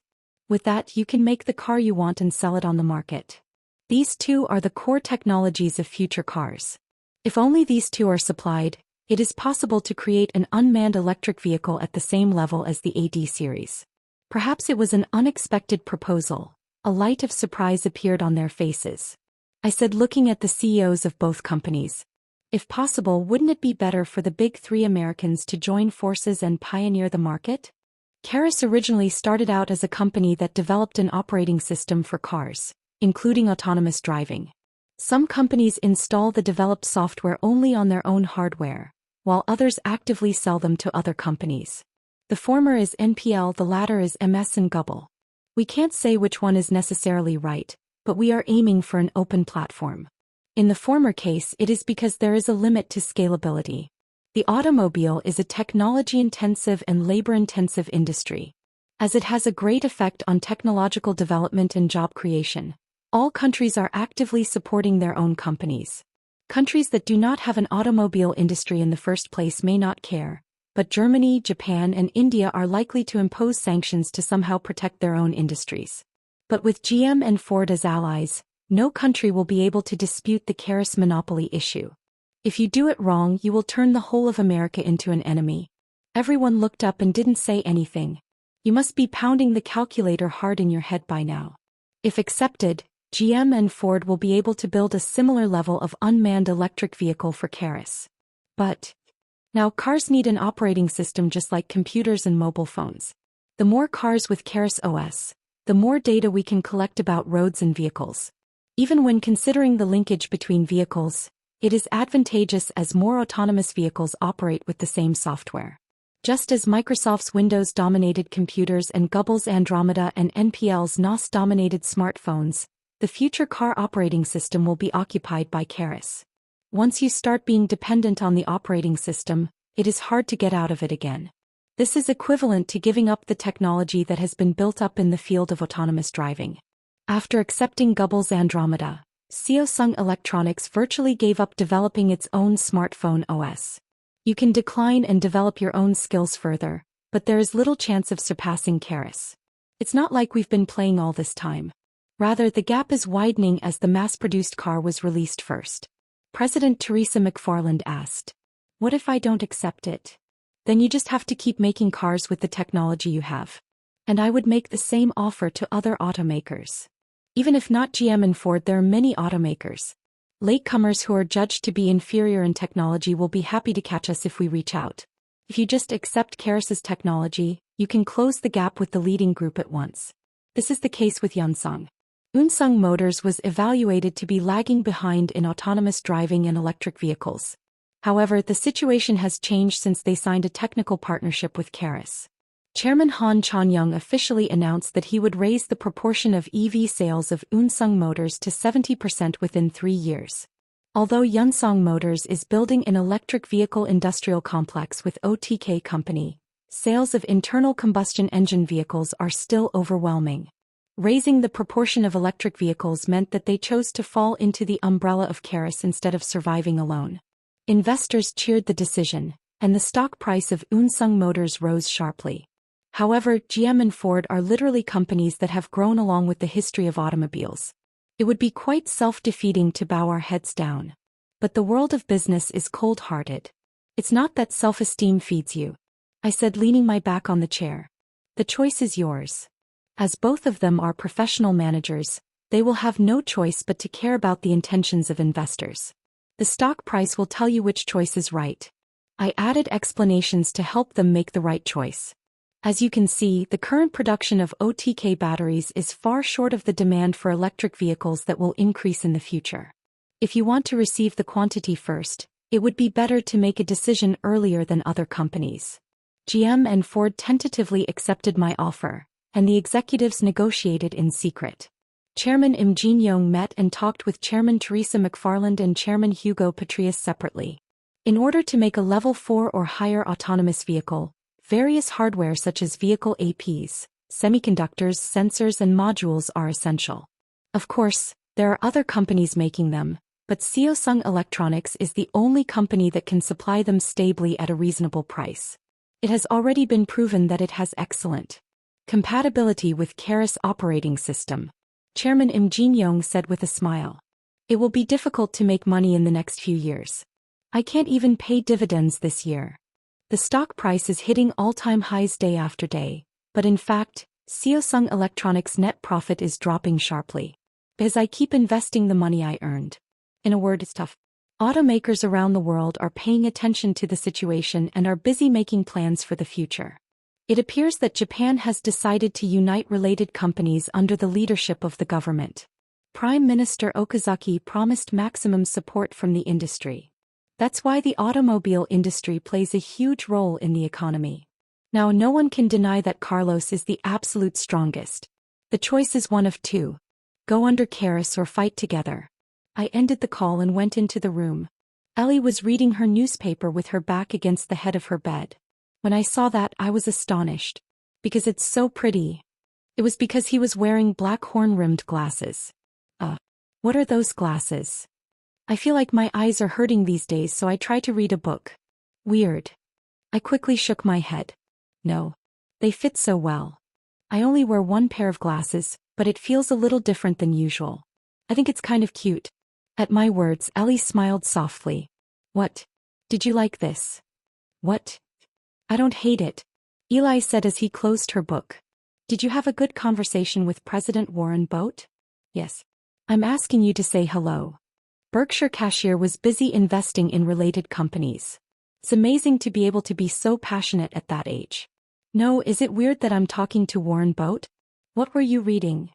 With that, you can make the car you want and sell it on the market. These two are the core technologies of future cars. If only these two are supplied, it is possible to create an unmanned electric vehicle at the same level as the AD series. Perhaps it was an unexpected proposal. A light of surprise appeared on their faces. I said, looking at the CEOs of both companies. If possible, wouldn't it be better for the big three Americans to join forces and pioneer the market? Karis originally started out as a company that developed an operating system for cars, including autonomous driving. Some companies install the developed software only on their own hardware, while others actively sell them to other companies. The former is NPL, the latter is MS and Gubble. We can't say which one is necessarily right, but we are aiming for an open platform. In the former case, it is because there is a limit to scalability. The automobile is a technology-intensive and labor-intensive industry. As it has a great effect on technological development and job creation, all countries are actively supporting their own companies. Countries that do not have an automobile industry in the first place may not care, but Germany, Japan, and India are likely to impose sanctions to somehow protect their own industries. But with GM and Ford as allies, no country will be able to dispute the Karis monopoly issue. If you do it wrong, you will turn the whole of America into an enemy. Everyone looked up and didn't say anything. You must be pounding the calculator hard in your head by now. If accepted, GM and Ford will be able to build a similar level of unmanned electric vehicle for Karis. But now cars need an operating system just like computers and mobile phones. The more cars with Karis OS, the more data we can collect about roads and vehicles. Even when considering the linkage between vehicles, it is advantageous as more autonomous vehicles operate with the same software. Just as Microsoft's Windows dominated computers and Google's Andromeda and NPL's NOS dominated smartphones, the future car operating system will be occupied by Karis. Once you start being dependent on the operating system, it is hard to get out of it again. This is equivalent to giving up the technology that has been built up in the field of autonomous driving. After accepting Google's Andromeda, Samsung Electronics virtually gave up developing its own smartphone OS. You can decline and develop your own skills further, but there is little chance of surpassing Karis. It's not like we've been playing all this time. Rather, the gap is widening as the mass-produced car was released first. President Teresa McFarland asked, "What if I don't accept it?" "Then you just have to keep making cars with the technology you have." And I would make the same offer to other automakers. Even if not GM and Ford, there are many automakers. Latecomers who are judged to be inferior in technology will be happy to catch us if we reach out. If you just accept Karis's technology, you can close the gap with the leading group at once. This is the case with Unsung. Unsung Motors was evaluated to be lagging behind in autonomous driving and electric vehicles. However, the situation has changed since they signed a technical partnership with Karis. Chairman Han Chan-young officially announced that he would raise the proportion of EV sales of Unsung Motors to 70% within 3 years. Although Unsung Motors is building an electric vehicle industrial complex with OTK company, sales of internal combustion engine vehicles are still overwhelming. Raising the proportion of electric vehicles meant that they chose to fall into the umbrella of Karis instead of surviving alone. Investors cheered the decision, and the stock price of Unsung Motors rose sharply. However, GM and Ford are literally companies that have grown along with the history of automobiles. It would be quite self-defeating to bow our heads down. But the world of business is cold-hearted. It's not that self-esteem feeds you, I said, leaning my back on the chair. The choice is yours. As both of them are professional managers, they will have no choice but to care about the intentions of investors. The stock price will tell you which choice is right. I added explanations to help them make the right choice. As you can see, the current production of OTK batteries is far short of the demand for electric vehicles that will increase in the future. If you want to receive the quantity first, it would be better to make a decision earlier than other companies. GM and Ford tentatively accepted my offer, and the executives negotiated in secret. Chairman Im Jin-young met and talked with Chairman Teresa McFarland and Chairman Hugo Petrius separately. In order to make a Level 4 or higher autonomous vehicle, various hardware such as vehicle APs, semiconductors, sensors and modules are essential. Of course, there are other companies making them, but Samsung Electronics is the only company that can supply them stably at a reasonable price. It has already been proven that it has excellent compatibility with Karis operating system. Chairman Im Jin-young said with a smile. It will be difficult to make money in the next few years. I can't even pay dividends this year. The stock price is hitting all-time highs day after day, but in fact, Samsung Electronics' net profit is dropping sharply. Because I keep investing the money I earned. In a word, it's tough. Automakers around the world are paying attention to the situation and are busy making plans for the future. It appears that Japan has decided to unite related companies under the leadership of the government. Prime Minister Okazaki promised maximum support from the industry. That's why the automobile industry plays a huge role in the economy. Now, no one can deny that Carlos is the absolute strongest. The choice is one of two. Go under Karis or fight together. I ended the call and went into the room. Ellie was reading her newspaper with her back against the head of her bed. When I saw that, I was astonished. Because it's so pretty. It was because he was wearing black horn-rimmed glasses. What are those glasses? I feel like my eyes are hurting these days, so I try to read a book. Weird. I quickly shook my head. No. They fit so well. I only wear one pair of glasses, but it feels a little different than usual. I think it's kind of cute. At my words, Ellie smiled softly. What? Did you like this? What? I don't hate it, Eli said as he closed her book. Did you have a good conversation with President Warren Boat? Yes. I'm asking you to say hello. Berkshire cashier was busy investing in related companies. It's amazing to be able to be so passionate at that age. No, is it weird that I'm talking to Warren Boat? What were you reading?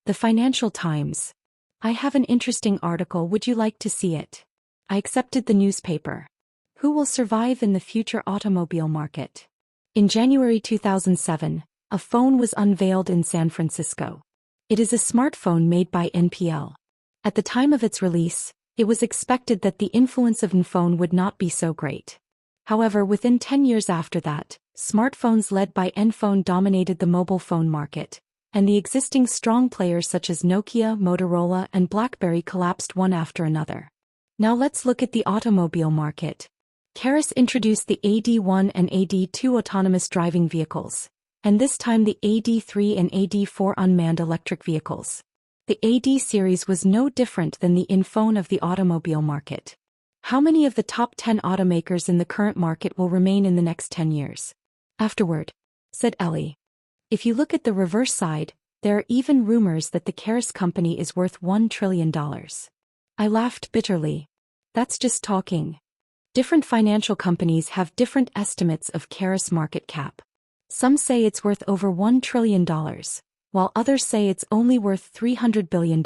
The Financial Times. I have an interesting article, would you like to see it? I accepted the newspaper. Who will survive in the future automobile market? In January 2007, a phone was unveiled in San Francisco. It is a smartphone made by NPL. At the time of its release, it was expected that the influence of an phone would not be so great. However, within 10 years after that, smartphones led by N-phone dominated the mobile phone market, and the existing strong players such as Nokia, Motorola, and BlackBerry collapsed one after another. Now let's look at the automobile market. Karis introduced the AD1 and AD2 autonomous driving vehicles, and this time the AD3 and AD4 unmanned electric vehicles. The AD series was no different than the in-phone of the automobile market. How many of the top 10 automakers in the current market will remain in the next 10 years? Afterward, said Ellie. If you look at the reverse side, there are even rumors that the Karis company is worth $1 trillion. I laughed bitterly. That's just talking. Different financial companies have different estimates of Karis market cap. Some say it's worth over $1 trillion, while others say it's only worth $300 billion.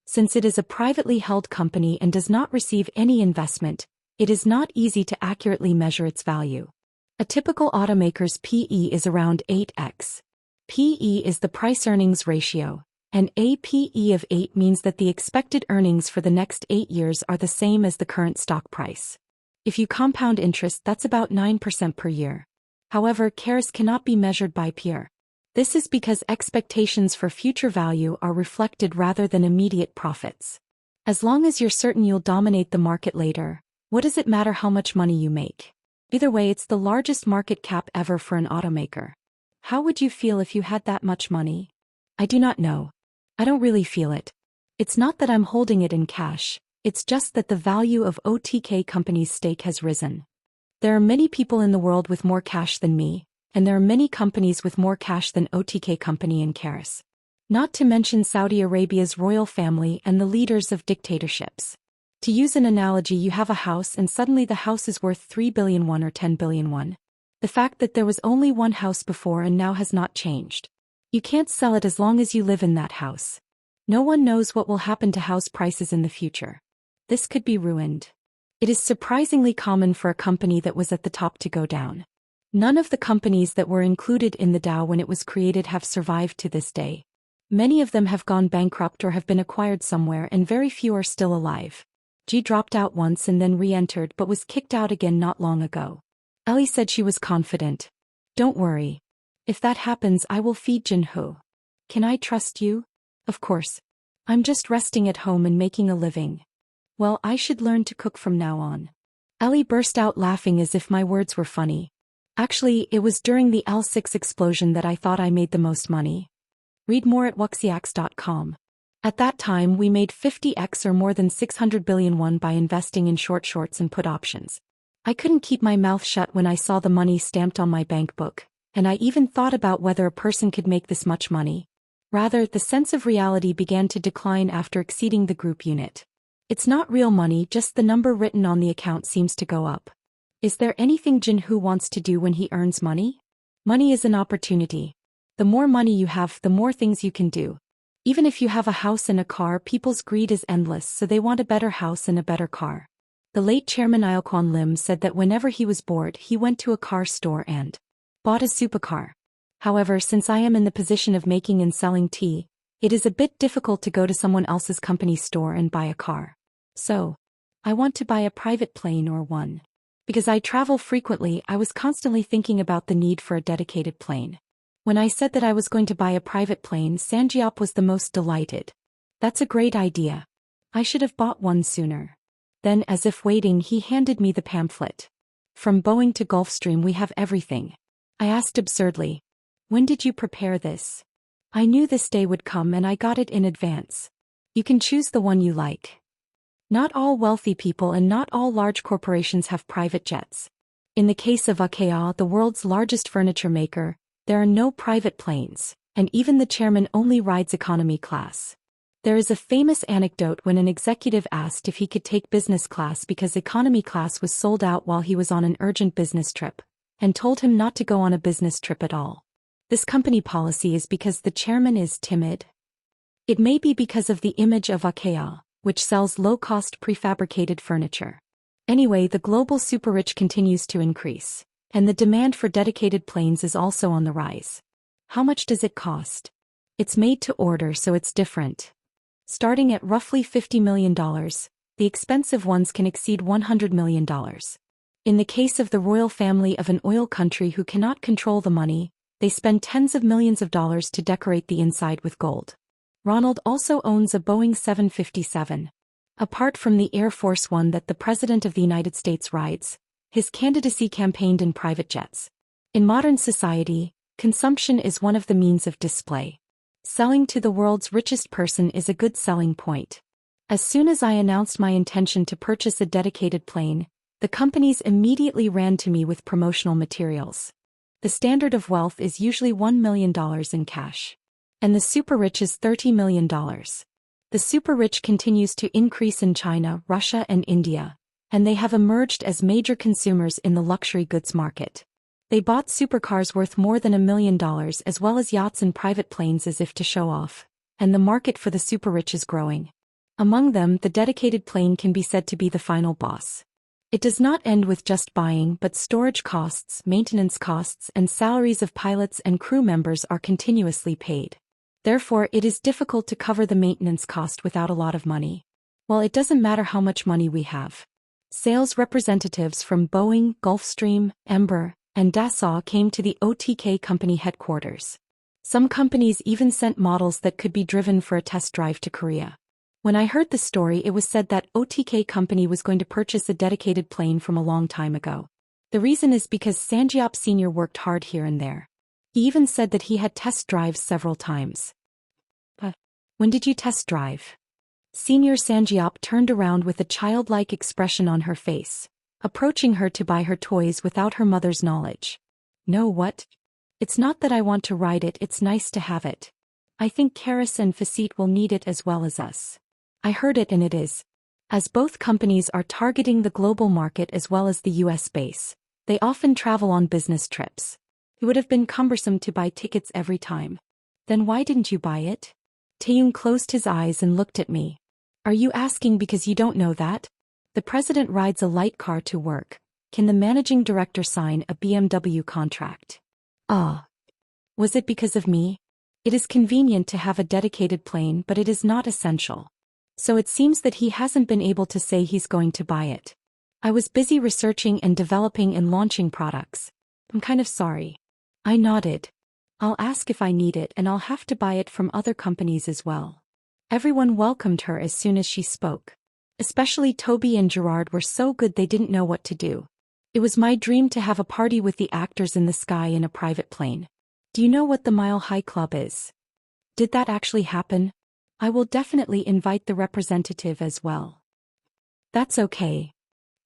Since it is a privately held company and does not receive any investment, it is not easy to accurately measure its value. A typical automaker's PE is around 8x. PE is the price-earnings ratio, and a PE of 8 means that the expected earnings for the next 8 years are the same as the current stock price. If you compound interest, that's about 9% per year. However, Karis cannot be measured by PER. This is because expectations for future value are reflected rather than immediate profits. As long as you're certain you'll dominate the market later, what does it matter how much money you make? Either way, it's the largest market cap ever for an automaker. How would you feel if you had that much money? I do not know. I don't really feel it. It's not that I'm holding it in cash, it's just that the value of OTK company's stake has risen. There are many people in the world with more cash than me, and there are many companies with more cash than OTK company and Karis. Not to mention Saudi Arabia's royal family and the leaders of dictatorships. To use an analogy, you have a house and suddenly the house is worth 3 billion won or 10 billion won. The fact that there was only one house before and now has not changed. You can't sell it as long as you live in that house. No one knows what will happen to house prices in the future. This could be ruined. It is surprisingly common for a company that was at the top to go down. None of the companies that were included in the Dow when it was created have survived to this day. Many of them have gone bankrupt or have been acquired somewhere, and very few are still alive. G dropped out once and then re-entered but was kicked out again not long ago. Ellie said she was confident. Don't worry. If that happens, I will feed Jin-ho. Can I trust you? Of course. I'm just resting at home and making a living. Well, I should learn to cook from now on. Ellie burst out laughing as if my words were funny. Actually, it was during the L6 explosion that I thought I made the most money. Read more at wuxiax.com. At that time, we made 50x or more than 600 billion won by investing in shorts and put options. I couldn't keep my mouth shut when I saw the money stamped on my bank book, and I even thought about whether a person could make this much money. Rather, the sense of reality began to decline after exceeding the group unit. It's not real money, just the number written on the account seems to go up. Is there anything Jin-ho wants to do when he earns money? Money is an opportunity. The more money you have, the more things you can do. Even if you have a house and a car, people's greed is endless, so they want a better house and a better car. The late chairman Ilkwon Lim said that whenever he was bored, he went to a car store and bought a supercar. However, since I am in the position of making and selling tea, it is a bit difficult to go to someone else's company store and buy a car. So, I want to buy a private plane or one. Because I travel frequently, I was constantly thinking about the need for a dedicated plane. When I said that I was going to buy a private plane, Sanjiop was the most delighted. That's a great idea. I should have bought one sooner. Then, as if waiting, he handed me the pamphlet. From Boeing to Gulfstream, we have everything. I asked absurdly. When did you prepare this? I knew this day would come and I got it in advance. You can choose the one you like. Not all wealthy people and not all large corporations have private jets. In the case of IKEA, the world's largest furniture maker, there are no private planes, and even the chairman only rides economy class. There is a famous anecdote when an executive asked if he could take business class because economy class was sold out while he was on an urgent business trip, and told him not to go on a business trip at all. This company policy is because the chairman is timid. It may be because of the image of IKEA, which sells low-cost prefabricated furniture. Anyway, the global super-rich continues to increase, and the demand for dedicated planes is also on the rise. How much does it cost? It's made to order, so it's different. Starting at roughly $50 million, the expensive ones can exceed $100 million. In the case of the royal family of an oil country who cannot control the money, they spend tens of millions of dollars to decorate the inside with gold. Ronald also owns a Boeing 757. Apart from the Air Force One that the President of the United States rides, his candidacy campaigned in private jets. In modern society, consumption is one of the means of display. Selling to the world's richest person is a good selling point. As soon as I announced my intention to purchase a dedicated plane, the companies immediately ran to me with promotional materials. The standard of wealth is usually $1 million in cash. And the super-rich is $30 million. The super-rich continues to increase in China, Russia and India, and they have emerged as major consumers in the luxury goods market. They bought supercars worth more than $1 million as well as yachts and private planes as if to show off, and the market for the super-rich is growing. Among them, the dedicated plane can be said to be the final boss. It does not end with just buying, but storage costs, maintenance costs, and salaries of pilots and crew members are continuously paid. Therefore, it is difficult to cover the maintenance cost without a lot of money. Well, it doesn't matter how much money we have. Sales representatives from Boeing, Gulfstream, Embraer, and Dassault came to the OTK company headquarters. Some companies even sent models that could be driven for a test drive to Korea. When I heard the story, it was said that OTK company was going to purchase a dedicated plane from a long time ago. The reason is because Sanjiop Sr. worked hard here and there. He even said that he had test drives several times. But when did you test drive? Senior Sanjiop turned around with a childlike expression on her face, approaching her to buy her toys without her mother's knowledge. No, what? It's not that I want to ride it, it's nice to have it. I think Karis and Facet will need it as well as us. I heard it and it is. As both companies are targeting the global market as well as the US base, they often travel on business trips. It would have been cumbersome to buy tickets every time. Then why didn't you buy it? Taeyong closed his eyes and looked at me. Are you asking because you don't know that? The president rides a light car to work. Can the managing director sign a BMW contract? Ah. Was it because of me? It is convenient to have a dedicated plane, but it is not essential. So it seems that he hasn't been able to say he's going to buy it. I was busy researching and developing and launching products. I'm kind of sorry. I nodded. I'll ask if I need it and I'll have to buy it from other companies as well. Everyone welcomed her as soon as she spoke. Especially Toby and Gerard were so good they didn't know what to do. It was my dream to have a party with the actors in the sky in a private plane. Do you know what the Mile High Club is? Did that actually happen? I will definitely invite the representative as well. That's okay.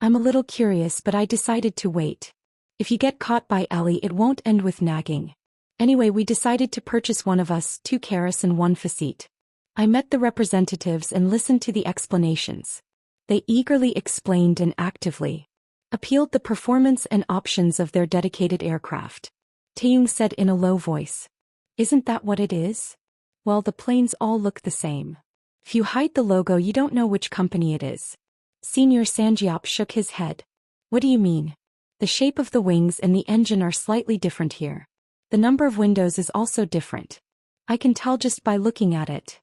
I'm a little curious, but I decided to wait. If you get caught by Ellie, it won't end with nagging. Anyway, we decided to purchase one of us, 2 Karis and 1 Facet. I met the representatives and listened to the explanations. They eagerly explained and actively appealed the performance and options of their dedicated aircraft. Taeyong said in a low voice. Isn't that what it is? Well, the planes all look the same. If you hide the logo, you don't know which company it is. Senior Sanjiop shook his head. What do you mean? The shape of the wings and the engine are slightly different here. The number of windows is also different. I can tell just by looking at it.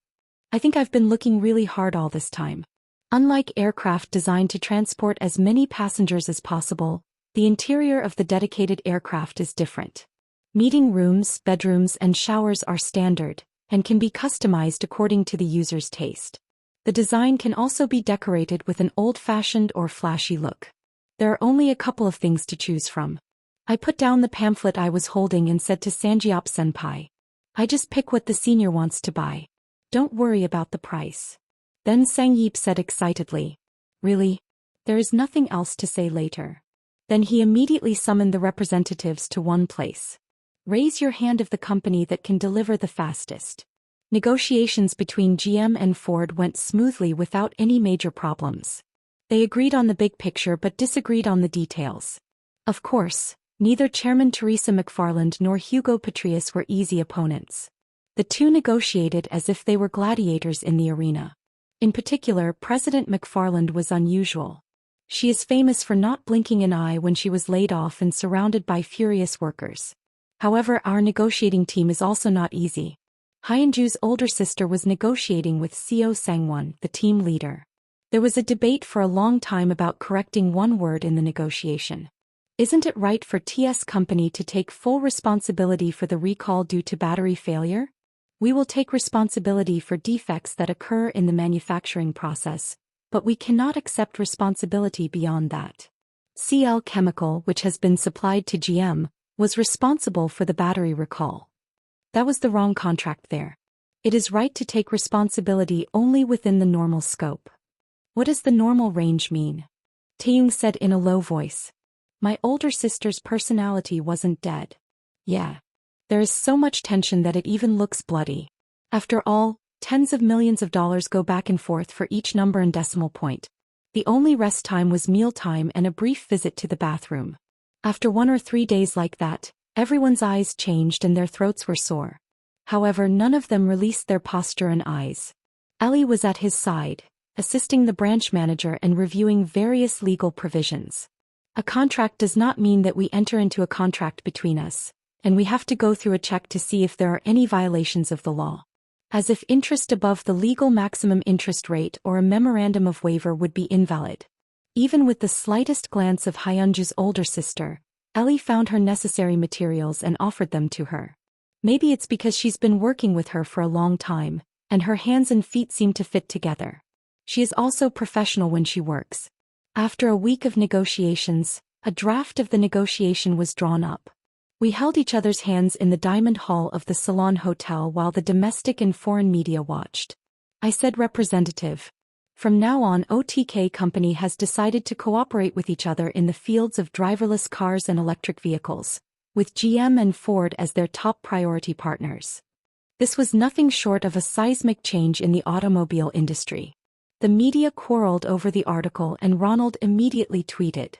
I think I've been looking really hard all this time. Unlike aircraft designed to transport as many passengers as possible, the interior of the dedicated aircraft is different. Meeting rooms, bedrooms, and showers are standard, and can be customized according to the user's taste. The design can also be decorated with an old-fashioned or flashy look. There are only a couple of things to choose from. I put down the pamphlet I was holding and said to Sanjiop-senpai. I just pick what the senior wants to buy. Don't worry about the price. Then Sangyip said excitedly. Really? There is nothing else to say later. Then he immediately summoned the representatives to one place. Raise your hand of the company that can deliver the fastest. Negotiations between GM and Ford went smoothly without any major problems. They agreed on the big picture but disagreed on the details. Of course, neither Chairman Teresa McFarland nor Hugo Petrius were easy opponents. The two negotiated as if they were gladiators in the arena. In particular, President McFarland was unusual. She is famous for not blinking an eye when she was laid off and surrounded by furious workers. However, our negotiating team is also not easy. Hyunju's older sister was negotiating with Seo Sang-won, the team leader. There was a debate for a long time about correcting one word in the negotiation. Isn't it right for TS company to take full responsibility for the recall due to battery failure? We will take responsibility for defects that occur in the manufacturing process, but we cannot accept responsibility beyond that. CL Chemical, which has been supplied to GM, was responsible for the battery recall. That was the wrong contract there. It is right to take responsibility only within the normal scope. What does the normal range mean? Taeyong said in a low voice. My older sister's personality wasn't dead. Yeah. There is so much tension that it even looks bloody. After all, tens of millions of dollars go back and forth for each number and decimal point. The only rest time was mealtime and a brief visit to the bathroom. After 1 or 3 days like that, everyone's eyes changed and their throats were sore. However, none of them released their posture and eyes. Ellie was at his side, assisting the branch manager and reviewing various legal provisions. A contract does not mean that we enter into a contract between us, and we have to go through a check to see if there are any violations of the law. As if interest above the legal maximum interest rate or a memorandum of waiver would be invalid. Even with the slightest glance of Hyunju's older sister, Ellie found her necessary materials and offered them to her. Maybe it's because she's been working with her for a long time, and her hands and feet seem to fit together. She is also professional when she works. After a week of negotiations, a draft of the negotiation was drawn up. We held each other's hands in the diamond hall of the Salon Hotel while the domestic and foreign media watched. I said, Representative. From now on, OTK company has decided to cooperate with each other in the fields of driverless cars and electric vehicles, with GM and Ford as their top priority partners. This was nothing short of a seismic change in the automobile industry. The media quarreled over the article and Ronald immediately tweeted,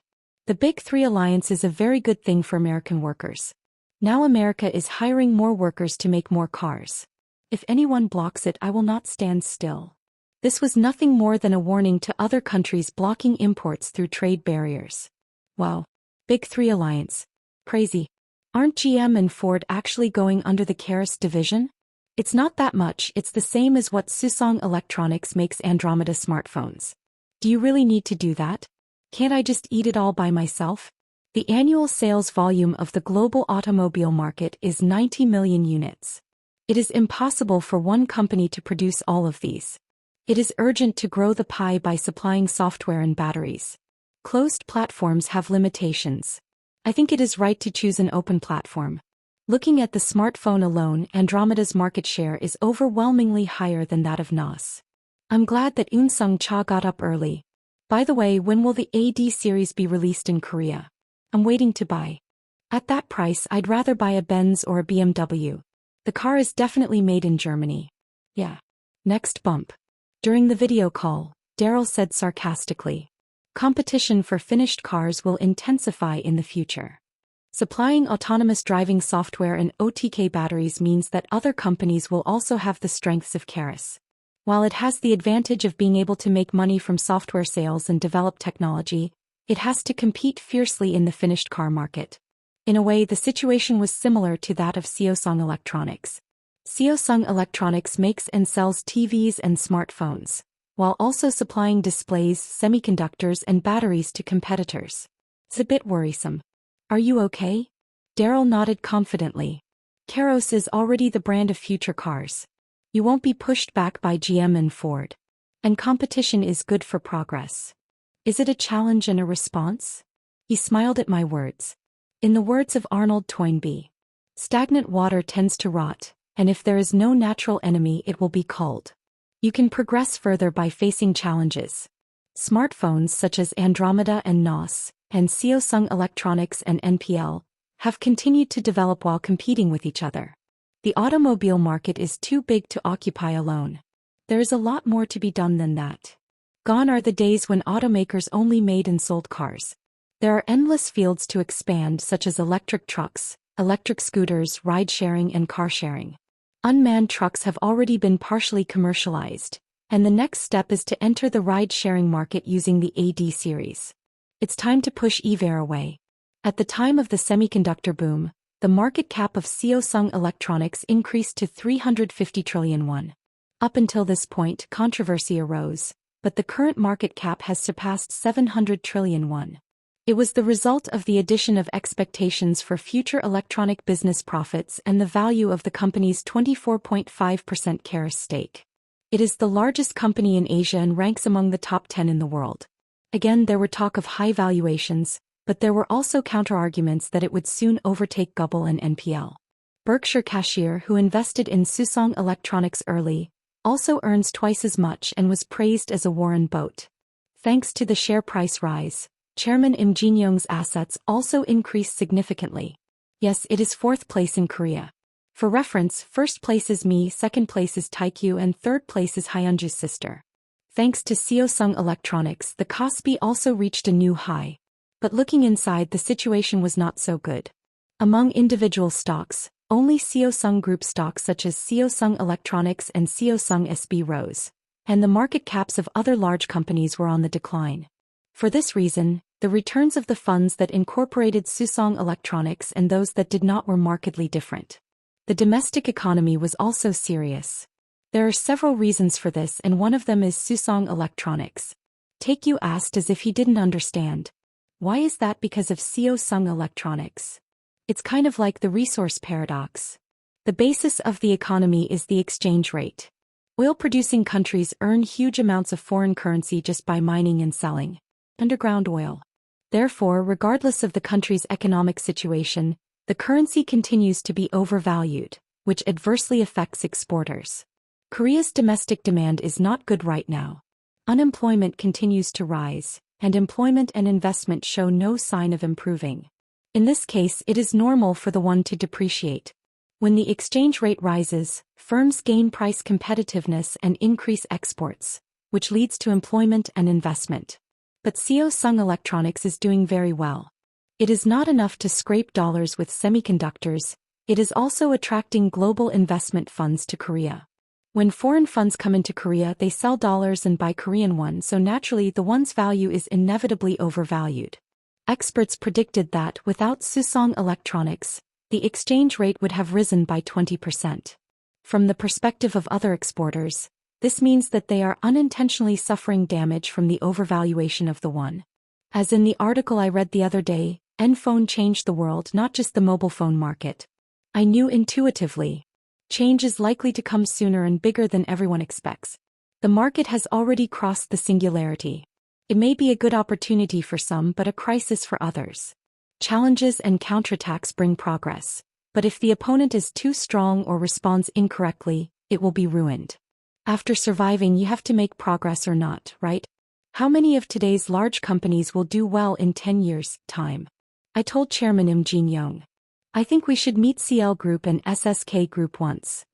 "The Big Three alliance is a very good thing for American workers. Now America is hiring more workers to make more cars. If anyone blocks it, I will not stand still." This was nothing more than a warning to other countries blocking imports through trade barriers. Wow. Big Three alliance. Crazy. Aren't GM and Ford actually going under the Keras division? It's not that much, it's the same as what Samsung Electronics makes Andromeda smartphones. Do you really need to do that? Can't I just eat it all by myself? The annual sales volume of the global automobile market is 90 million units. It is impossible for one company to produce all of these. It is urgent to grow the pie by supplying software and batteries. Closed platforms have limitations. I think it is right to choose an open platform. Looking at the smartphone alone, Andromeda's market share is overwhelmingly higher than that of NOS. I'm glad that Eun Sung Cha got up early. By the way, when will the AD series be released in Korea? I'm waiting to buy. At that price, I'd rather buy a Benz or a BMW. The car is definitely made in Germany. Yeah. Next bump. During the video call, Daryl said sarcastically, "Competition for finished cars will intensify in the future." Supplying autonomous driving software and OTK batteries means that other companies will also have the strengths of Keras. While it has the advantage of being able to make money from software sales and develop technology, it has to compete fiercely in the finished car market. In a way, the situation was similar to that of Samsung Electronics. Samsung Electronics makes and sells TVs and smartphones, while also supplying displays, semiconductors, and batteries to competitors. It's a bit worrisome. Are you okay? Daryl nodded confidently. Keros is already the brand of future cars. You won't be pushed back by GM and Ford. And competition is good for progress. Is it a challenge and a response? He smiled at my words. In the words of Arnold Toynbee, stagnant water tends to rot, and if there is no natural enemy, it will be cold. You can progress further by facing challenges. Smartphones such as Andromeda and NOS, and Samsung Electronics and NPL, have continued to develop while competing with each other. The automobile market is too big to occupy alone. There is a lot more to be done than that. Gone are the days when automakers only made and sold cars. There are endless fields to expand, such as electric trucks, electric scooters, ride-sharing and car-sharing. Unmanned trucks have already been partially commercialized, and the next step is to enter the ride-sharing market using the AD series. It's time to push EVAR away. At the time of the semiconductor boom, the market cap of Samsung Electronics increased to 350 trillion won. Up until this point, controversy arose, but the current market cap has surpassed 700 trillion won. It was the result of the addition of expectations for future electronic business profits and the value of the company's 24.5% Keris stake. It is the largest company in Asia and ranks among the top 10 in the world. Again, there were talk of high valuations, but there were also counterarguments that it would soon overtake Google and NPL. Berkshire cashier, who invested in Samsung Electronics early, also earns twice as much and was praised as a Warren Buffett. Thanks to the share price rise, Chairman Im Jin-young's assets also increased significantly. Yes, it is fourth place in Korea. For reference, first place is me, second place is Taikyu, and third place is Hyunju's sister. Thanks to Samsung Electronics, the Kospi also reached a new high. But looking inside, the situation was not so good. Among individual stocks, only Samsung Group stocks such as Samsung Electronics and Samsung SB rose, and the market caps of other large companies were on the decline. For this reason, the returns of the funds that incorporated Samsung Electronics and those that did not were markedly different. The domestic economy was also serious. There are several reasons for this, and one of them is Samsung Electronics. Taekyu asked as if he didn't understand. Why is that? Because of Samsung Electronics. It's kind of like the resource paradox. The basis of the economy is the exchange rate. Oil-producing countries earn huge amounts of foreign currency just by mining and selling underground oil. Therefore, regardless of the country's economic situation, the currency continues to be overvalued, which adversely affects exporters. Korea's domestic demand is not good right now. Unemployment continues to rise, and employment and investment show no sign of improving. In this case, it is normal for the won to depreciate. When the exchange rate rises, firms gain price competitiveness and increase exports, which leads to employment and investment. But Samsung Electronics is doing very well. It is not enough to scrape dollars with semiconductors, it is also attracting global investment funds to Korea. When foreign funds come into Korea, they sell dollars and buy Korean won, so naturally the won's value is inevitably overvalued. Experts predicted that without Samsung Electronics, the exchange rate would have risen by 20%. From the perspective of other exporters, this means that they are unintentionally suffering damage from the overvaluation of the won. As in the article I read the other day, N-phone changed the world, not just the mobile phone market. I knew intuitively. Change is likely to come sooner and bigger than everyone expects. The market has already crossed the singularity. It may be a good opportunity for some but a crisis for others. Challenges and counterattacks bring progress, but if the opponent is too strong or responds incorrectly, it will be ruined. After surviving, you have to make progress or not, right? How many of today's large companies will do well in 10 years' time? I told Chairman Im Jin-young. I think we should meet CL Group and SSK Group once.